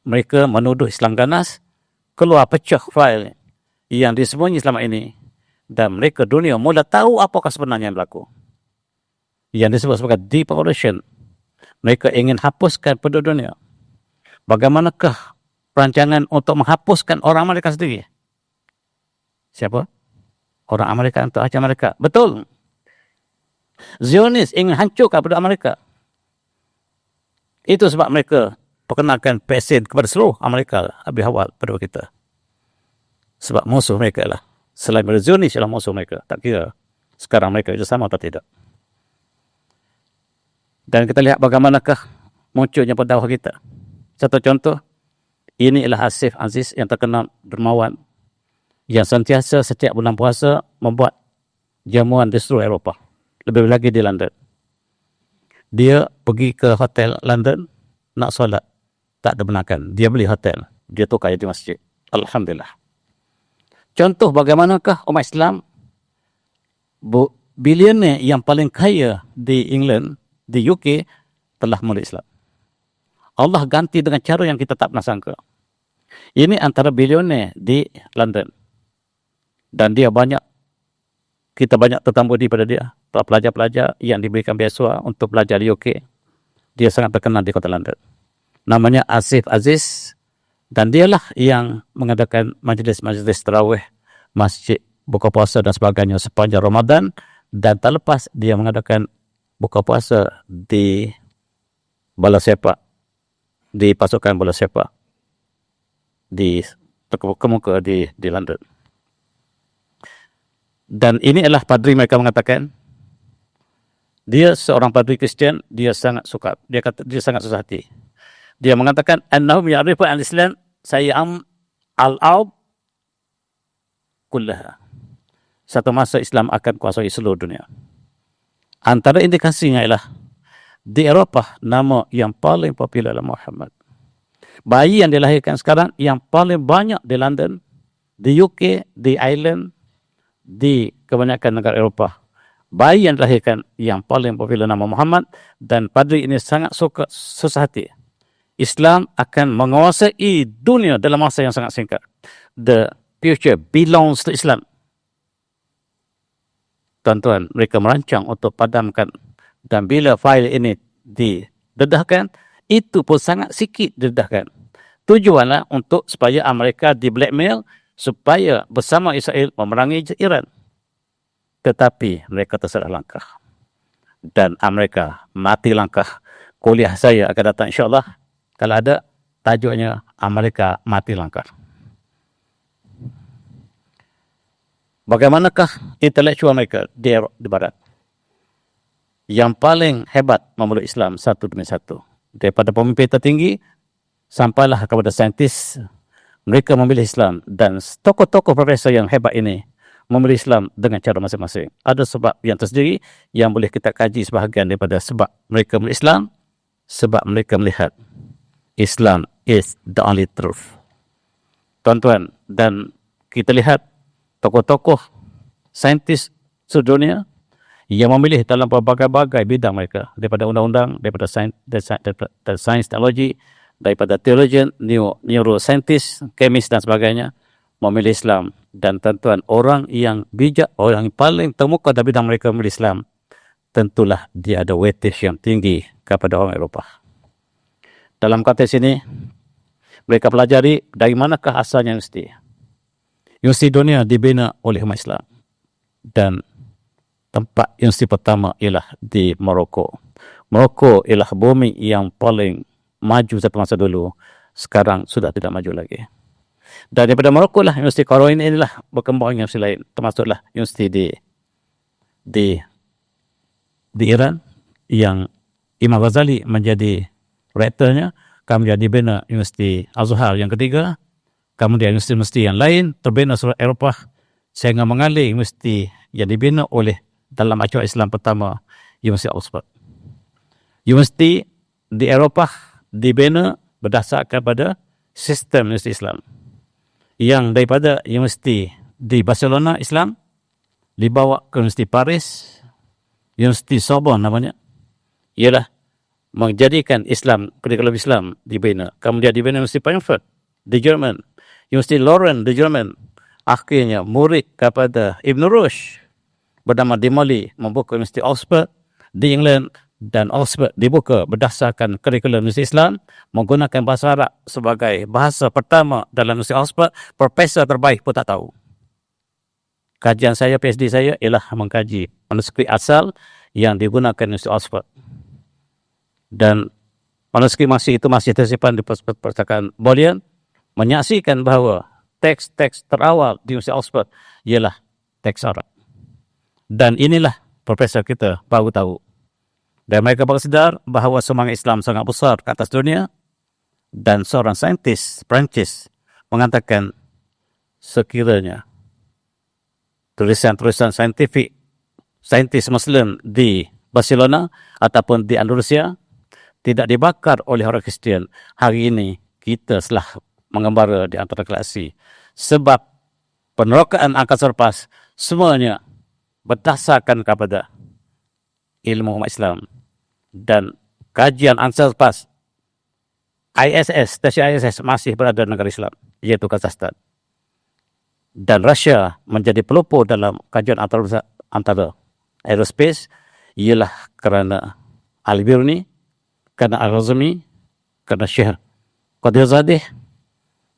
mereka menuduh Islam ganas, keluar pecah fail yang disembunyi selama ini. Dan mereka dunia mula tahu apakah sebenarnya yang berlaku. Yang disebut sebagai depopulation. Mereka ingin hapuskan penduduk dunia. Bagaimanakah perancangan untuk menghapuskan orang Amerika sendiri? Siapa? Orang Amerika untuk hancur Amerika. Betul. Zionis ingin hancurkan penduduk Amerika. Itu sebab mereka perkenalkan vaksin kepada seluruh Amerika lebih awal pada kita. Sebab musuh mereka lah. Selain dari Zionis ialah musuh mereka. Tak kira sekarang mereka itu sama atau tidak. Dan kita lihat bagaimanakah munculnya pendakwah kita. Satu contoh, ini ialah Asif Aziz yang terkenal dermawan, yang sentiasa setiap bulan puasa membuat jamuan di seluruh Eropah. Lebih lagi di London. Dia pergi ke hotel London, nak solat. Tak dibenarkan. Dia beli hotel. Dia tukar jadi masjid. Alhamdulillah. Contoh bagaimanakah umat Islam, bilioner yang paling kaya di England, di UK, telah meluk Islam. Allah ganti dengan cara yang kita tak pernah sangka. Ini antara bilioner di London. Dan dia kita banyak tertambudi pada dia. Pelajar-pelajar yang diberikan beasiswa untuk belajar di UK. Dia sangat terkenal di kota London. Namanya Asif Aziz. Dan dialah yang mengadakan majlis-majlis tarawih, masjid, buka puasa dan sebagainya sepanjang Ramadan. Dan tak lepas dia mengadakan buka puasa di bola sepak, di pasukan bola sepak di kemuka di London. Dan ini adalah padri mereka mengatakan dia seorang padri Kristian, dia sangat suka, dia kata dia sangat susah hati. Dia mengatakan annahum ya'rifu al-Islam sayyam al-ard kullaha. Satu masa Islam akan kuasai seluruh dunia. Antara indikasinya ialah di Eropah nama yang paling popular adalah Muhammad. Bayi yang dilahirkan sekarang yang paling banyak di London, di UK, di Ireland, di kebanyakan negara Eropah. Bayi yang dilahirkan yang paling popular nama Muhammad, dan padri ini sangat susah hati. Islam akan menguasai dunia dalam masa yang sangat singkat. The future belongs to Islam. Tuan-tuan, mereka merancang untuk padamkan, dan bila fail ini didedahkan, itu pun sangat sikit didedahkan. Tujuanlah untuk supaya Amerika di blackmail supaya bersama Israel memerangi Iran. Tetapi mereka tersalah langkah. Dan Amerika mati langkah. Kuliah saya akan datang insyaAllah. Kalau ada, tajuknya Amerika mati langkah. Bagaimanakah intelektual mereka di Barat? Yang paling hebat memeluk Islam satu demi satu. daripada pemimpin tertinggi sampailah kepada saintis. Mereka memilih Islam, dan tokoh-tokoh profesor yang hebat ini memilih Islam dengan cara masing-masing. Ada sebab yang tersendiri yang boleh kita kaji sebahagian daripada sebab mereka memilih Islam, sebab mereka melihat Islam is the only truth. Tuan-tuan, dan kita lihat tokoh-tokoh saintis sedunia yang memilih dalam berbagai-bagai bidang mereka, daripada undang-undang, daripada sains teknologi, daripada theologian, neuroscientist, kemis dan sebagainya, memilih Islam. Dan tuan-tuan, orang yang bijak, orang yang paling termuka dalam bidang mereka memilih Islam, tentulah dia ada weightage yang tinggi kepada orang Eropah. Dalam konteks ini, mereka pelajari dari manakah asalnya universiti. Universiti dunia dibina oleh umat Islam. Dan tempat universiti pertama ialah di Morocco. Morocco ialah bumi yang paling maju satu masa dulu, sekarang sudah tidak maju lagi. Dan daripada Morocco lah Universiti Qarawiyyin inilah berkembang universiti lain, termasuklah universiti di Iran yang Imam Ghazali menjadi rektornya. Kemudian dibina Universiti Azhar yang ketiga, kemudian universiti-universiti yang lain terbina seluruh Eropah sehingga mengalir universiti yang dibina oleh dalam acuan Islam pertama, Universiti Oxford. Universiti di Eropah dibina berdasarkan pada sistem universiti Islam, yang daripada universiti di Barcelona Islam dibawa ke Universiti Paris, Universiti Sorbonne namanya, ialah menjadikan Islam, kurikulum Islam dibina. Kemudian dibina Universiti Frankfurt di Jerman, Universiti Leuven di Jerman. Akhirnya murid kepada Ibn Rushd bernama Dimali membuka Universiti Oxford di England, dan Oxford dibuka berdasarkan kurikulum Universiti Islam, menggunakan bahasa Arab sebagai bahasa pertama dalam Universiti Oxford. Profesor terbaik pun tak tahu. Kajian saya, PhD saya, ialah mengkaji manuskrip asal yang digunakan Universiti Oxford. Dan manuskrip itu masih tersimpan di perpustakaan Bodleian, menyaksikan bahawa teks-teks terawal di Universiti Oxford ialah teks Arab. Dan inilah profesor kita baru tahu. Dan mereka baru sedar bahawa semangat Islam sangat besar ke atas dunia. Dan seorang saintis Perancis mengatakan sekiranya tulisan-tulisan saintis Muslim di Barcelona ataupun di Andalusia tidak dibakar oleh orang Kristian, hari ini kita telah mengembara di antara galaksi. Sebab penerokaan angkasa lepas semuanya berdasarkan kepada ilmu umat Islam. Dan kajian angkasa lepas stasi ISS masih berada di negara Islam, iaitu Kazakhstan. Dan Rusia menjadi pelopor dalam kajian antara aerospace ialah kerana Al-Biruni, kerana Al-Razumi, kerana Syekh Qadirzadeh,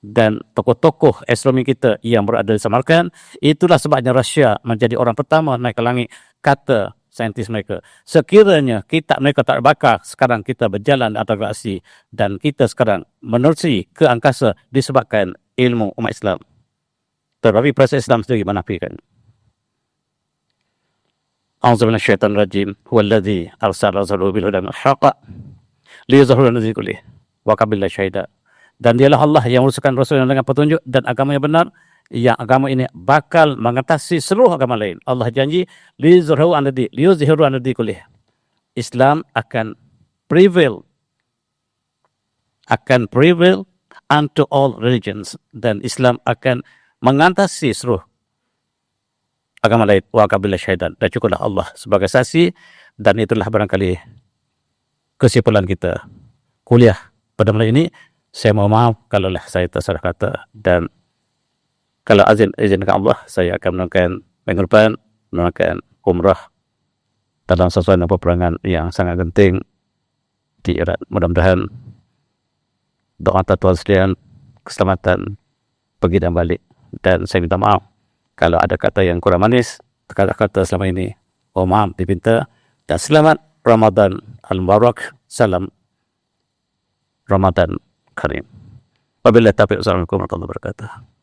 dan tokoh-tokoh astronomi kita yang berada di Samarkand. Itulah sebabnya Rusia menjadi orang pertama naik ke langit, kata saintis mereka. Sekiranya mereka tak bakar, sekarang kita berjalan di antara galaksi, dan kita sekarang menerusi ke angkasa disebabkan ilmu umat Islam. Tetapi proses Islam sendiri menafikan. A'udzubillahi minasyaitonir rajim. Huwallazi arsala rasulahu bil huda wal haqq liyuzhirahu 'ala dini kullih wa kafa billahi syahida. Dan dialah Allah yang mengutuskan Rasul dengan petunjuk dan agama yang benar, yang agama ini bakal mengatasi seluruh agama lain. Allah janji liyuzhirahu 'ala dini kullih. Islam akan prevail unto all religions, dan Islam akan mengatasi seluruh agama lain. Wa kafa billahi syahida. Dan cukuplah Allah sebagai saksi. Dan itulah barangkali kesimpulan kita kuliah pada malam ini. Saya mohon maaf kalau saya tersalah kata, dan kalau izinkan Allah, saya akan menunaikan umrah dalam suasana peperangan yang sangat genting di Irak. Mudah-mudahan doa tuan sekalian keselamatan pergi dan balik. Dan saya minta maaf kalau ada kata yang kurang manis, kata-kata selama ini, maaf dipinta. Dan selamat Ramadan al-Mubarak. Salam Ramadan Karim. Wabillahi taufiq. Assalamualaikum warahmatullahi wabarakatuh.